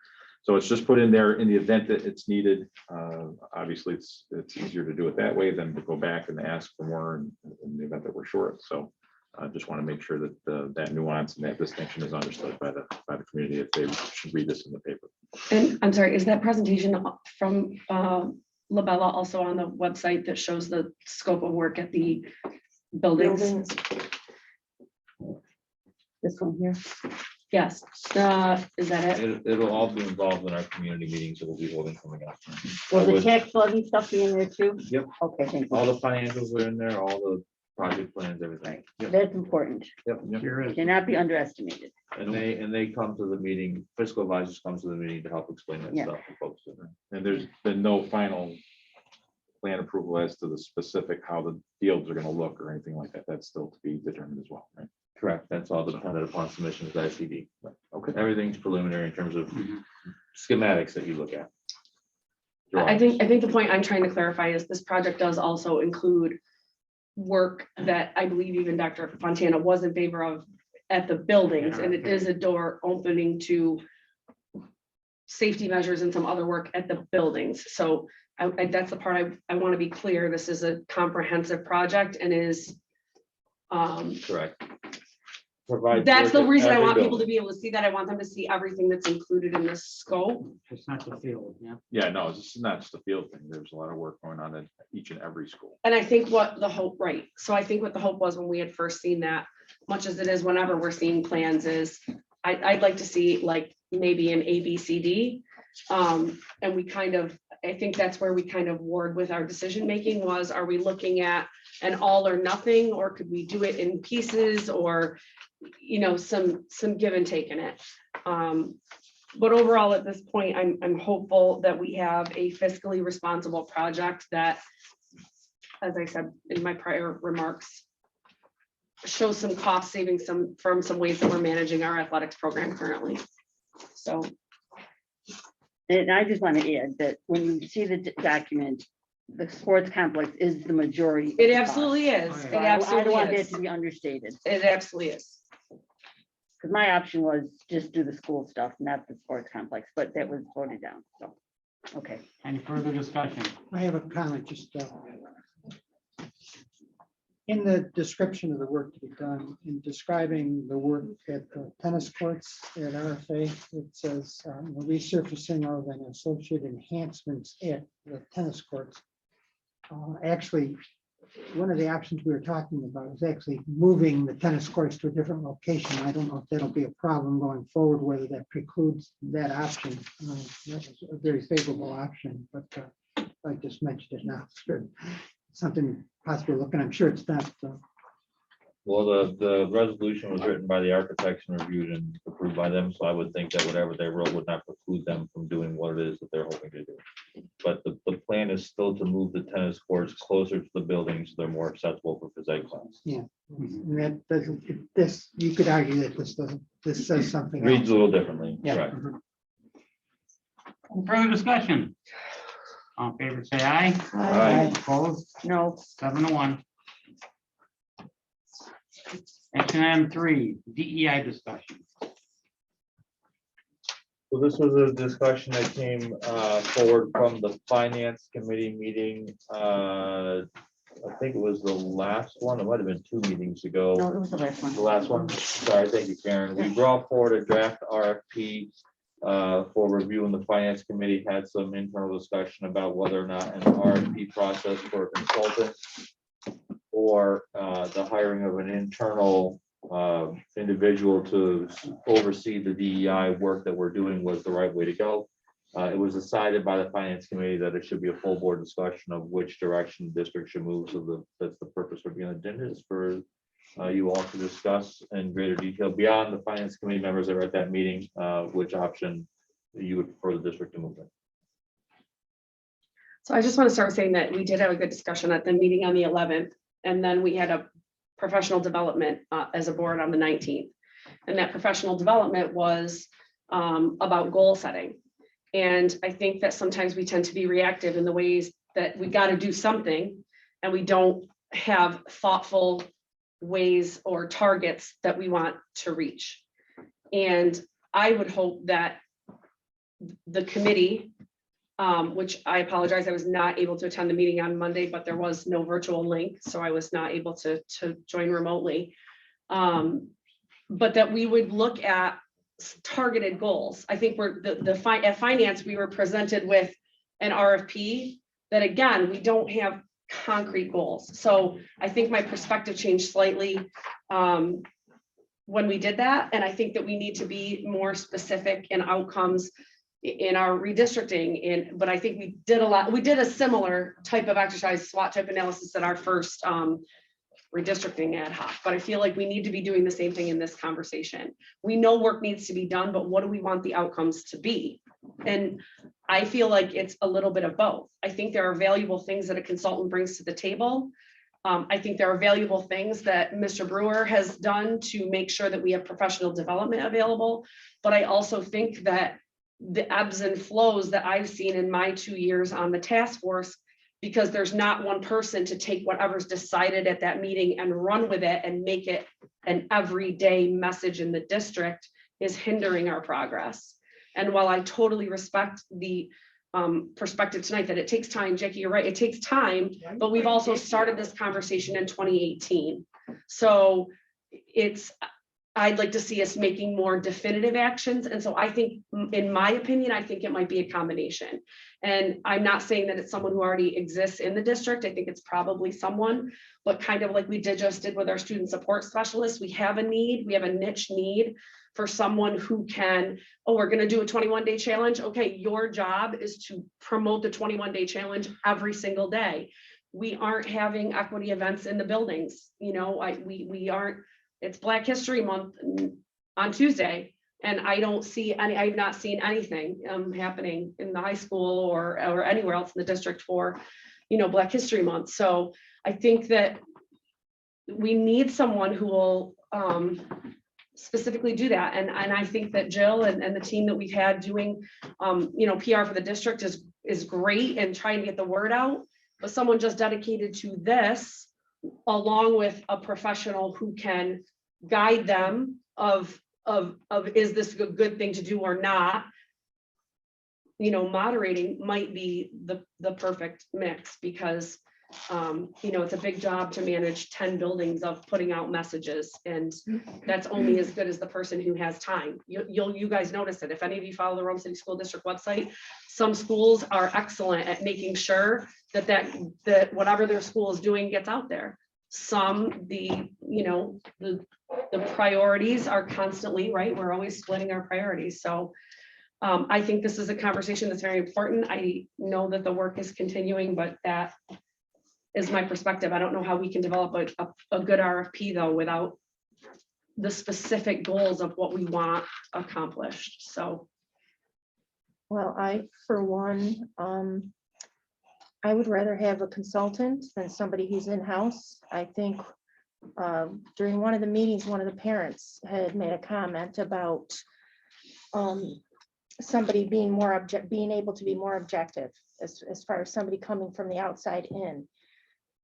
it's just put in there in the event that it's needed. Obviously, it's easier to do it that way than to go back and ask for more in the event that we're short. So I just want to make sure that that nuance and that distinction is understood by the community if they should read this in the paper. And I'm sorry, is that presentation from Labella also on the website that shows the scope of work at the buildings? This one here. Yes. Is that it? It'll all be involved in our community meetings that we'll be holding coming up. Will the With tax levy stuff be in there too? Yep. Okay, thank all you. the financials are in there, all the project plans, everything. Yep. That's important. Yep. Here is. Cannot be underestimated. And they come to the meeting, fiscal advisors comes to the meeting to help explain that Yeah. stuff to folks. And there's been no final plan approval as to the specific how the fields are going to look or anything like that. That's still to be determined as well, right? Correct. That's all dependent upon submission to ICD. Okay. Everything's preliminary in terms of schematics that you look at. I think the point I'm trying to clarify is this project does also include work that I believe even Dr. Fontana was in favor of at the buildings, and it is a door opening to safety measures and some other work at the buildings. So that's the part I want to be clear. This is a comprehensive project and is Correct. that's the reason I want people to be able to see that. I want them to see everything that's included in this scope. It's not the field, yeah. Yeah, no, it's not just a field thing. There's a lot of work going on at each and every school. And I think what the hope, right, so I think what the hope was when we had first seen that, much as it is whenever we're seeing plans is, I'd like to see like maybe an ABCD. And we kind of, I think that's where we kind of warred with our decision-making was, are we looking at an all or nothing, or could we do it in pieces, or, you know, some give and take in it. But overall, at this point, I'm hopeful that we have a fiscally responsible project that, as I said in my prior remarks, shows some cost savings from some ways that we're managing our athletics program currently. So. And I just want to add that when you see the document, the sports complex is the majority. It absolutely is. Oh, It yeah. I don't absolutely want that is. to be understated, It absolutely is. because my option was just do the school stuff, not the sports complex, but that was voted down, so, okay. Any further discussion? I have a comment, just in the description of the work to be done, in describing the work at the tennis courts at RFA, it says the resurfacing of and associated enhancements at the tennis courts. Actually, one of the options we were talking about is actually moving the tennis courts to a different location. I don't know if that'll be a problem going forward, whether that precludes that option. That was a very favorable option, but I just mentioned it now. It's good. Something possibly looking, I'm sure it's not. Well, the resolution was written by the architects and reviewed and approved by them, so I would think that whatever they wrote would not preclude them from doing what it is that they're hoping to do. But the plan is still to move the tennis courts closer to the buildings, so they're more accessible for phys ed class. Yeah, and that doesn't, this, you could argue that this doesn't, this says something. Reads else. a little differently, Yeah. correct? Further discussion? All in favor, say aye. Aye. Opposed? No, 7-1. Action item 3, DEI discussion. So this was a discussion that came forward from the finance committee meeting. I think it was the last one. It might have been 2 meetings ago. No, it was the last one. The last one. Sorry, thank you, Karen. We brought forward a draft RFP for review, and the finance committee had some internal discussion about whether or not an RFP process for a consultant or the hiring of an internal individual to oversee the DEI work that we're doing was the right way to go. It was decided by the finance committee that it should be a full board discussion of which direction the district should move. So that's the purpose of being on the agenda, is for you all to discuss in greater detail beyond the finance committee members that were at that meeting, which option you would prefer the district to move in. So I just want to start saying that we did have a good discussion at the meeting on the 11th, and then we had a professional development as a board on the 19th. And that professional development was about goal setting. And I think that sometimes we tend to be reactive in the ways that we got to do something and we don't have thoughtful ways or targets that we want to reach. And I would hope that the committee, which I apologize, I was not able to attend the meeting on Monday, but there was no virtual link, so I was not able to join remotely. But that we would look at targeted goals. I think we're at finance, we were presented with an RFP that, again, we don't have concrete goals. So I think my perspective changed slightly when we did that. And I think that we need to be more specific in outcomes in our redistricting. But I think we did a similar type of exercise, SWOT type analysis at our first redistricting ad hoc, but I feel like we need to be doing the same thing in this conversation. We know work needs to be done, but what do we want the outcomes to be? And I feel like it's a little bit of both. I think there are valuable things that a consultant brings to the table. I think there are valuable things that Mr. Brewer has done to make sure that we have professional development available. But I also think that the ebbs and flows that I've seen in my 2 years on the task force, because there's not one person to take whatever's decided at that meeting and run with it and make it an everyday message in the district, is hindering our progress. And while I totally respect the perspective tonight that it takes time, Jackie, you're right, it takes time, but we've also started this conversation in 2018. So I'd like to see us making more definitive actions. And so I think, in my opinion, I think it might be a combination. And I'm not saying that it's someone who already exists in the district. I think it's probably someone, but kind of like we just did with our student support specialists, we have a need, we have a niche need for someone who can, oh, we're going to do a 21-day challenge. Okay, your job is to promote the 21-day challenge every single day. We aren't having equity events in the buildings. You know, we aren't. It's Black History Month on Tuesday, and I don't see any, I've not seen anything happening in the high school or anywhere else in the district for, you know, Black History Month. So I think that we need someone who will specifically do that. And I think that Jill and the team that we've had doing, you know, PR for the district is great and trying to get the word out, but someone just dedicated to this, along with a professional who can guide them of is this a good thing to do or not, you know, moderating might be the perfect mix, because you know, it's a big job to manage 10 buildings of putting out messages, and that's only as good as the person who has time. You guys notice it. If any of you follow the Rome City School District website, some schools are excellent at making sure that whatever their school is doing gets out there. Some, the priorities are constantly, right? We're always splitting our priorities. So I think this is a conversation that's very important. I know that the work is continuing, but that is my perspective. I don't know how we can develop a good RFP though without the specific goals of what we want accomplished. So. Well, for one, I would rather have a consultant than somebody who's in-house. I think during one of the meetings, one of the parents had made a comment about somebody being able to be more objective as far as somebody coming from the outside in.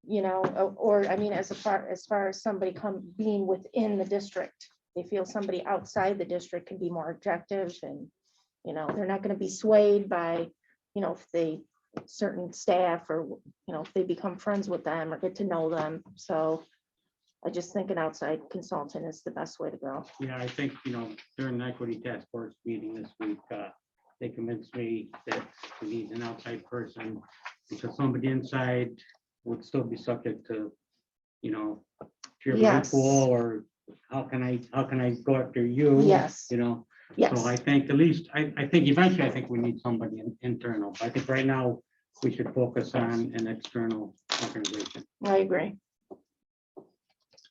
you know, or I mean, as far as somebody being within the district, they feel somebody outside the district can be more objective and, you know, they're not going to be swayed by, you know, if they certain staff or, you know, if they become friends with them or get to know them. So I just think an outside consultant is the best way to go. Yeah, I think, you know, during the equity task force meeting this week, they convinced me that we need an outside person because somebody inside would still be subject to, you know, peer Yes. pool or how can I go after you? Yes. You know, Yes. so I think at least, I think eventually, I think we need somebody internal. But I think right now, we should focus on an external organization. I agree.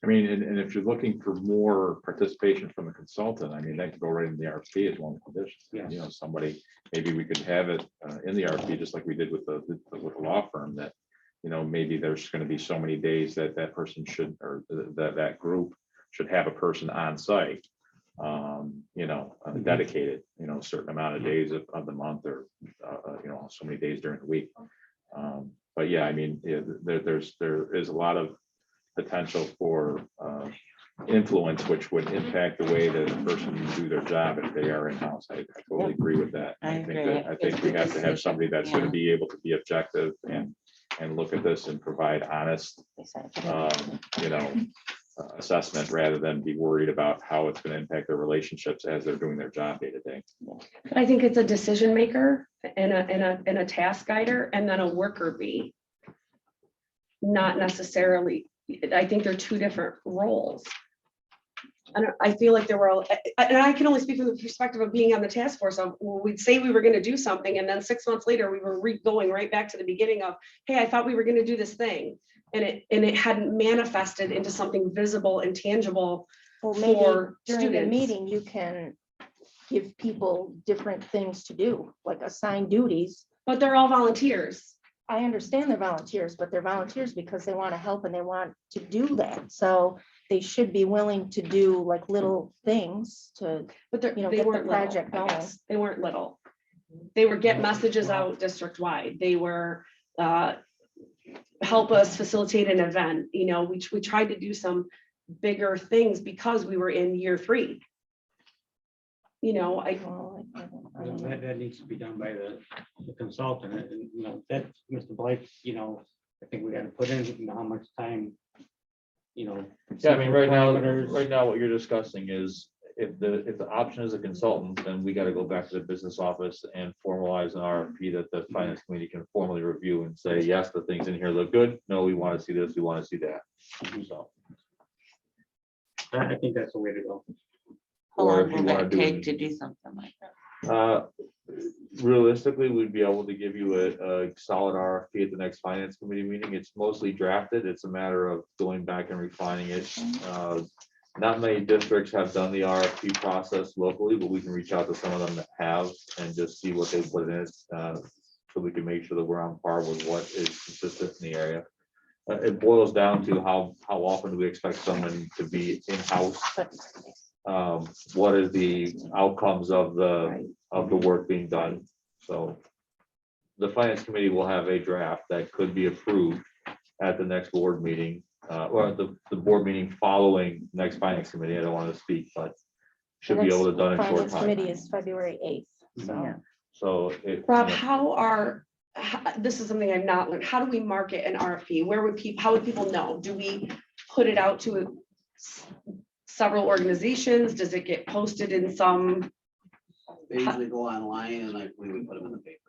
I mean, and if you're looking for more participation from the consultant, I mean, that could go right in the RFP as one of the conditions. Yes. You know, somebody, maybe we could have it in the RFP, just like we did with the law firm, that, you know, maybe there's going to be so many days that that person should, or that group should have a person on site. You know, dedicated, you know, a certain amount of days of the month, or you know, so many days during the week. But yeah, I mean, yeah, there is a lot of potential for influence, which would impact the way that a person can do their job if they are in-house. I totally agree with that. I think we have to have somebody that's going to be able to be objective and look at this and provide honest, you know, assessment, rather than be worried about how it's going to impact their relationships as they're doing their job day to day. I think it's a decision maker and a task guider and then a worker bee. Not necessarily, I think they're two different roles. And I feel like there were, and I can only speak from the perspective of being on the task force of, well, we'd say we were going to do something, and then 6 months later, we were going right back to the beginning of, hey, I thought we were going to do this thing. And it hadn't manifested into something visible and tangible. Well, maybe for during the students. meeting, you can give people different things to do, like assign duties. But they're all volunteers. I understand they're volunteers, but they're volunteers because they want to help and they want to do that. So they should be willing to do like little things to, But they you know, get the weren't project little, I going. guess. They weren't little. They were get messages out district wide. They were help us facilitate an event. You know, we tried to do some bigger things because we were in year 3. You know, That needs to be done by the consultant, and, you know, that, Mr. Blake, you know, I think we got to put in, you know, how much time, you know. Yeah, I mean, right now, parameters. what you're discussing is if the option is a consultant, then we got to go back to the business office and formalize an RFP that the finance committee can formally review and say, yes, the things in here look good. No, we want to see this, we want to see that. So. I think that's the way to go. How Or long if you will want that to do take it, to do something like that? realistically, we'd be able to give you a solid RFP at the next finance committee meeting. It's mostly drafted. It's a matter of going back and refining it. Not many districts have done the RFP process locally, but we can reach out to some of them that have and just see what they put in it, so we can make sure that we're on par with what is consistent in the area. It boils down to how often do we expect someone to be in-house? What is the outcomes of the work being done? So the finance committee will have a draft that could be approved at the next board meeting, or the board meeting following next finance committee. I don't want to speak, but should be able to done in short Finance time. committee is February 8th. So So Rob, this is something I've not learned. How do we market an RFP? How would people know? Do we put it out to several organizations? Does it get posted in some? They usually go online and we would put them in the paper.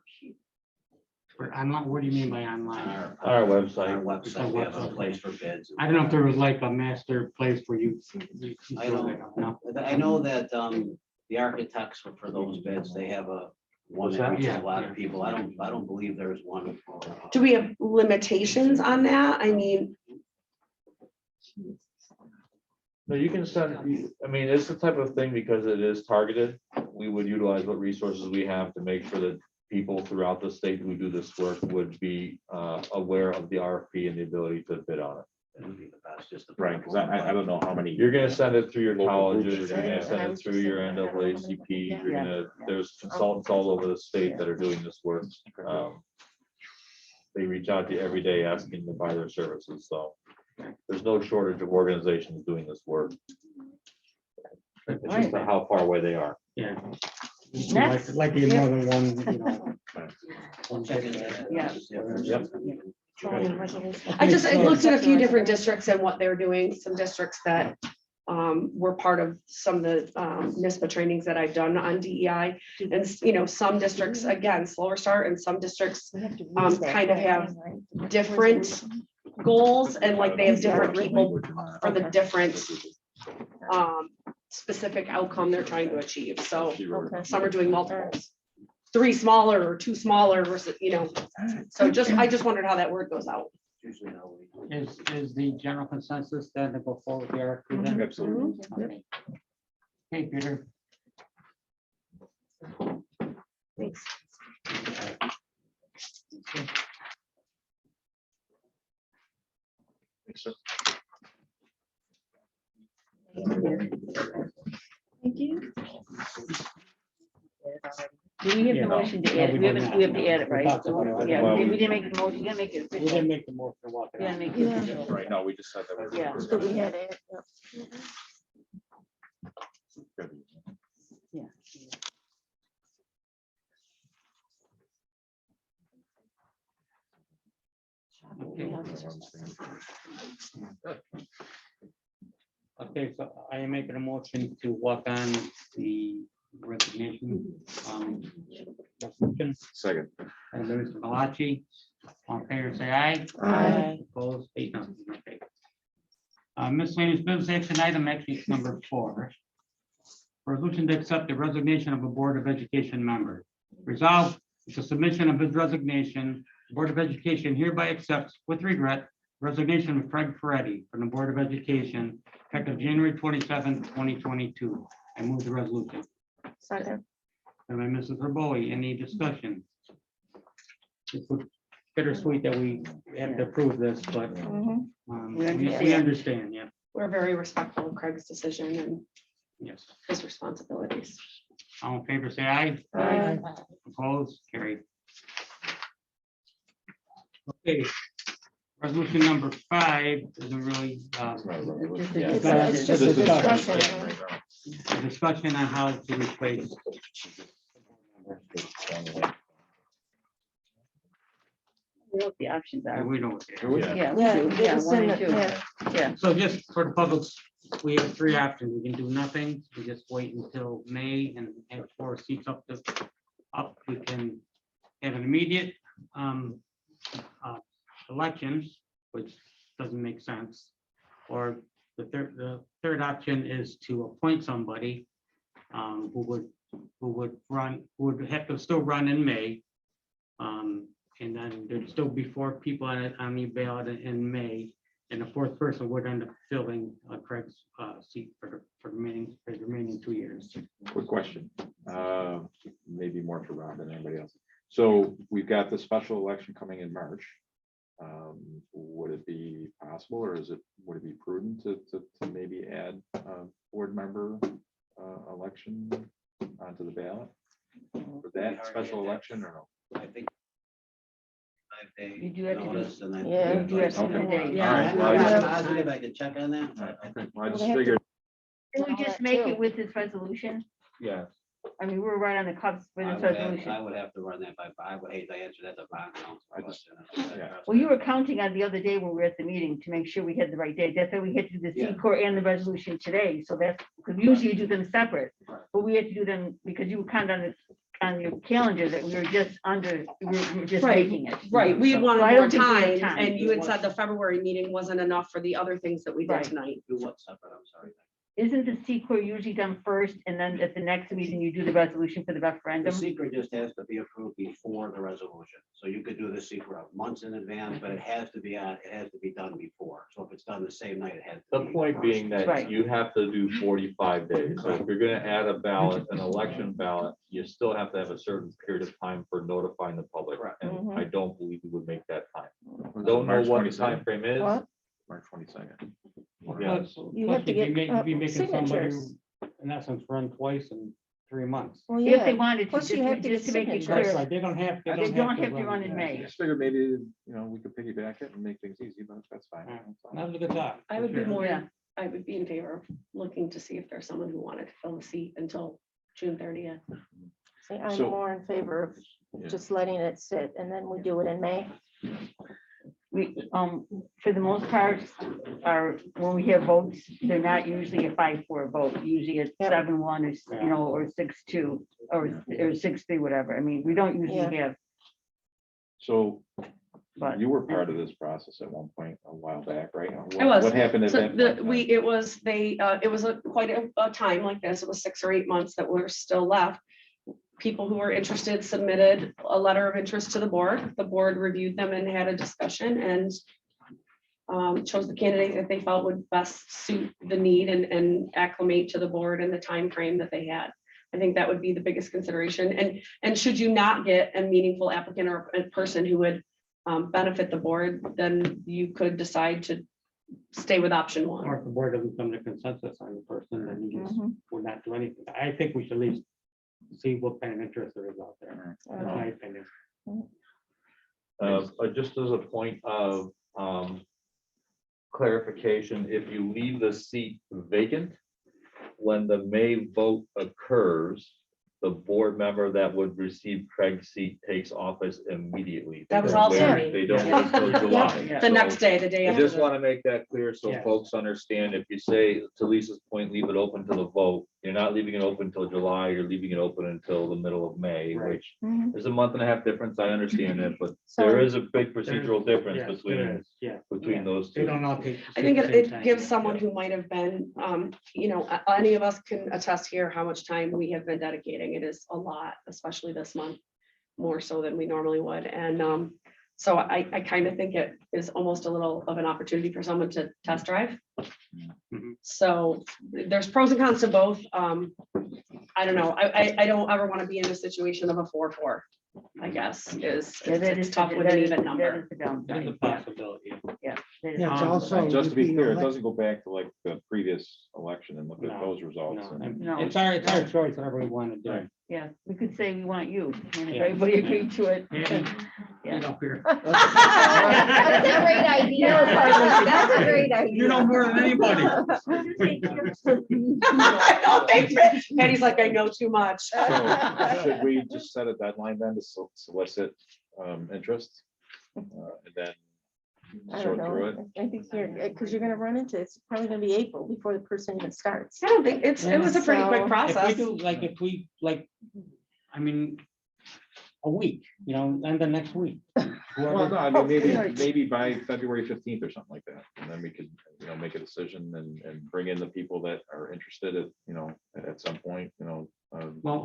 Or online, what do you mean by On online? our website. Our website, we have a place for bids. I don't know if there was like a master place where you. I don't know. I know that the architects for those bids, they have one What's that that? reaches Yeah, a lot yeah. of people. I don't believe there's one. Do we have limitations on that? I mean, No, you can send, I mean, it's the type of thing, because it is targeted, we would utilize what resources we have to make sure that people throughout the state who do this work would be aware of the RFP and the ability to bid on it. It would be the best, just the. Right, because I don't know how many. You're gonna send it through your Local groups colleges, are you're gonna gonna have. send I it was through just your saying, I don't know how many NAACP, people- you're gonna, there's consultants all over the state that are doing this work. they reach out to you every day asking to buy their services, so there's no shortage of organizations doing this work. It's just how far away they are. Yeah. Next. Like the more than one, you know. Yeah. Yep. I looked at a few different districts and what they're doing, some districts that were part of some of the NISPA trainings that I've done on DEI. And, you know, some districts, again, slower start, and some districts kind of have different goals, and like they have different people for the different specific outcome they're trying to achieve. So some are doing multiples, 3 smaller or 2 smaller versus, you know, so I just wondered how that word goes out. Is the general consensus then to go forward with the RFP then? Absolutely. Hey, Peter. Thanks. Thank you. Do we have Yeah. the motion to No, add it? we We don't haven't, have we have to. to add it, We right? talked about it. Yeah, Well, we didn't make the motion, you gotta make it We official. didn't make the motion to walk it You out. gotta make it official. Right, no, we just said that. Yeah. So we had it. Yeah. Okay, so I am making a motion to walk on the resignation. Resolution. Second. And Mr. Malachi, on favor, say aye. Aye. Opposed, 8-0. Okay. Miscellaneous business action item, actually it's number 4. Resolution to accept the resignation of a Board of Education member. Resolved, with the submission of his resignation, the Board of Education hereby accepts with regret resignation of Craig Ferretti from the Board of Education effective January 27, 2022. I move the resolution. Second. And by Mrs. Bowie, any discussion? It's bittersweet that we have to approve this, but we understand, yeah, We're very respectful of Craig's decision and yes. his responsibilities. All in favor, say aye. Aye. Opposed, carried. Okay, resolution number 5 isn't really It's just a discussion. a discussion on how to replace. We know what the options are. We don't. Yeah, we Yeah, do. it Yeah, was 1 in and the- 2. yeah. Yeah. So just for the public, we have 3 options. We can do nothing. We just wait until May and have 4 seats up. We can have an immediate election, which doesn't make sense. Or the third option is to appoint somebody who would have to still run in May. And then there'd still be 4 people on the ballot in May. And the 4th person would end up filling Craig's seat for the remaining 2 years. Quick question, maybe more for Rob than anybody else. So we've got the special election coming in March. Would it be possible, or would it be prudent to maybe add a board member election onto the ballot for that special election, or no? I think 5 days You do have to do- notice and then. Yeah, you do have to do Okay. the date. All right. I'm Well, not positive, I can check on that. Okay, well, I just figured, Can we just make it with this resolution? Yeah, I mean, we're right on the cusp with I this would resolution. have to run that by, I would hate to answer that to bond council I just- question. yeah. Well, you were counting on the other day when we were at the meeting to make sure we had the right date. That's why we had to do the Yeah. C-Corps and the resolution today. So that's, because usually you do them separate. Right. But we had to do them because you were kind of on your calendar that we were just we were just Right, making it. Right, we So wanted I more don't think we have time, time. and you had said the February meeting wasn't enough for the other things that we did Right. tonight. Do what separate, I'm sorry. Isn't the C-Corps usually done first and then at the next meeting you do the resolution for the The referendum? secret just has to be approved before the resolution. So you could do the secret months in advance, but it has to be done before. So if it's done the same night, it has. to the be point first. being that Right. you have to do 45 days. So if you're gonna add a ballot, an election ballot, you still have to have a certain period of time for notifying the public. Correct. And I don't believe we would make that time. Was it Don't know March what the 22nd? time frame is. What? March 22nd. Yeah. Plus, You have to you'd be get, making somebody signatures. who, in essence, run twice in 3 months. Well, If they yeah, wanted to, plus you have to just to make it get That's clear, right, they don't have. they don't have to run in I May. just figured maybe, you know, we could piggyback it and make things easy, but that's fine. Yeah. That's fine. That was a good thought. I would be Sure. more, Yeah. I would be in favor of looking to see if there's someone who wanted to fill the seat until June 30th. see, I'm So- more in favor of Yeah. just letting it sit and then we do it in May. We, for the most part, when we have votes, they're not usually a 5-4 vote, usually it's Yep. 7-1 or, you know, or 6-2 or 6-3, whatever. I mean, we don't usually have, So but. you were part of this process at one point a while back, right? I was. What happened at So that the, point? it was, it was quite a time like this. It was 6 or 8 months that were still left. People who were interested submitted a letter of interest to the board. The board reviewed them and had a discussion and chose the candidate that they felt would best suit the need and acclimate to the board and the time frame that they had. I think that would be the biggest consideration. And should you not get a meaningful applicant or a person who would benefit the board, then you could decide to stay with option Or 1. if the board doesn't come to consensus on the person, then you just Mhm. would not do anything. I think we should at least see what kind of interest there is out there. That's my opinion. Just as a point of clarification, if you leave the seat vacant, when the May vote occurs, the board member that would receive Craig's seat takes office immediately. That was They don't also wait- me. They don't Yeah. wait till July. Yeah. The next So day, the day I after. just the- want to make that clear so Yeah. folks understand, if you say, to Lisa's point, leave it open to the vote, you're not leaving it open until July, you're leaving it open until the middle of May, Right. which Mhm. is a month and a half difference, I understand that, but So- there is a big procedural difference Yes, there between, is. Yeah. between those They two. don't all take. I think the same it time. gives someone who might have been, any of us can attest here how much time we have been dedicating. It is a lot, especially this month, more so than we normally would. And so I kind of think it is almost a little of an opportunity for someone to test drive. Mhm. So there's pros and cons to both. I don't know. I don't ever want to be in a situation of a 4-4, I guess, Yeah, that it's is tough with that an is- even that number. is the It downside. is a possibility. Yeah. that is- Yeah, it's Um, also. Just to be the clear, it elec- doesn't go back to like the previous election and look at No, those results. No, and- and No. it's our choice, whatever we want to do. Right. Yeah, we could say we want you, and if Yeah. everybody agreed to it. Yeah. Yeah. Get up here. That's a great idea. That's a great idea. You know more than anybody. Oh, thanks, Patty's like, I know too much. So should we just set a deadline then to solicit interest? And then I sort don't through it? know. I think because you're gonna run into, it's probably gonna be April before the person even starts. I don't think it was a pretty quick So- process. If we do, I mean, a week, and the next week. Well, no, Whoever- I mean, maybe, Right. maybe by February 15th or something like that. And then we could, make a decision and bring in the people that are interested at some point, Well,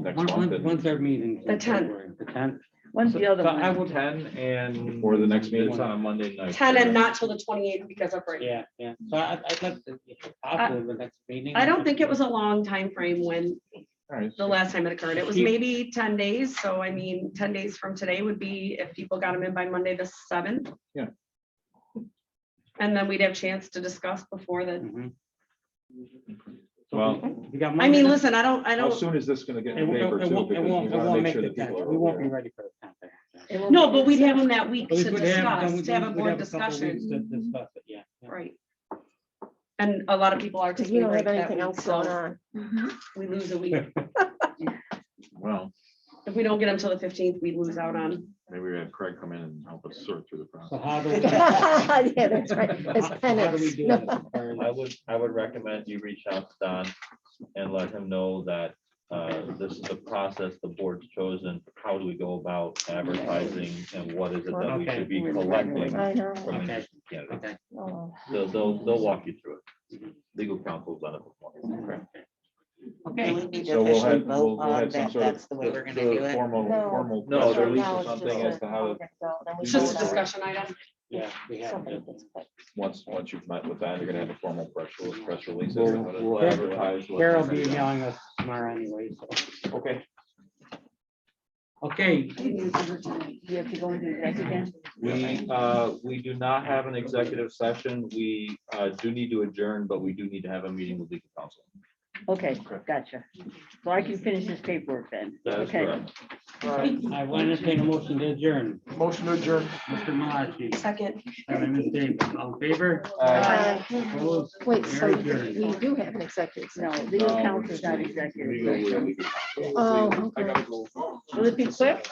next once month. and once their meeting. The 10th. The 10th. When's the other So I one? would, 10 and. Before the next meeting. It's on a Monday night. 10 and not till the 28th because of break. yeah. So I'd like to, if possible, the next meeting. I don't think it was a long time frame when All right. the last time it occurred. It was maybe 10 days. So I mean, 10 days from today would be if people got them in by Monday the 7th. Yeah. And then we'd have a chance to discuss before the, Mhm. Well, You got I Monday mean, the- listen, I how don't, soon is this gonna get It in the won't, paper it too? won't, it Because we won't, it wanna won't make make sure the that people tenth. are We won't be aware. ready for the 10th. no, but we'd have them that week But we to would have- then discuss, to have a we'd board a couple weeks discussion. to discuss it, yeah. Right. And a lot of people are Because taking we a don't break have that anything week, else going so on. we lose a week. Well, If we don't get them till the 15th, we lose out on. maybe we have Craig come in and help us sort through the So process. how do we? Yeah, that's right. It's How do we penance. do this? I would recommend you reach out to Don and let him know that this is the process the board's chosen. How do we go about advertising and what is it that we should be collecting I know. from Okay. interested candidates? Okay. Oh. They'll walk you through it. Legal counsel has done it before. Okay. We need to So we'll officially have, vote we'll have on some that. sort of. That's the way we're gonna do it. Formal, No. formal. No, press there release Now or it's just something as to how, we're gonna go, then we It's just a vote on it. discussion item. Yeah, we have Somebody to. gets picked. once you've met with that, you're gonna have a formal press release. We'll advertise. what Carol will we're be gonna do. emailing us tomorrow anyway, so. Okay. Okay, You have to go into executive. We do not have an executive session. We do need to adjourn, but we do need to have a meeting with legal counsel. Okay, gotcha. So I can finish this paperwork then. That is Okay. correct. I want to entertain a motion to adjourn. Motion to adjourn. Mr. Malachi, Second. and Ms. Davis, all in favor? Aye. Opposed? Wait, We so are adjourned. we do have an executive No, session? legal counsel is not executive. session. Oh, okay. Will it be quick?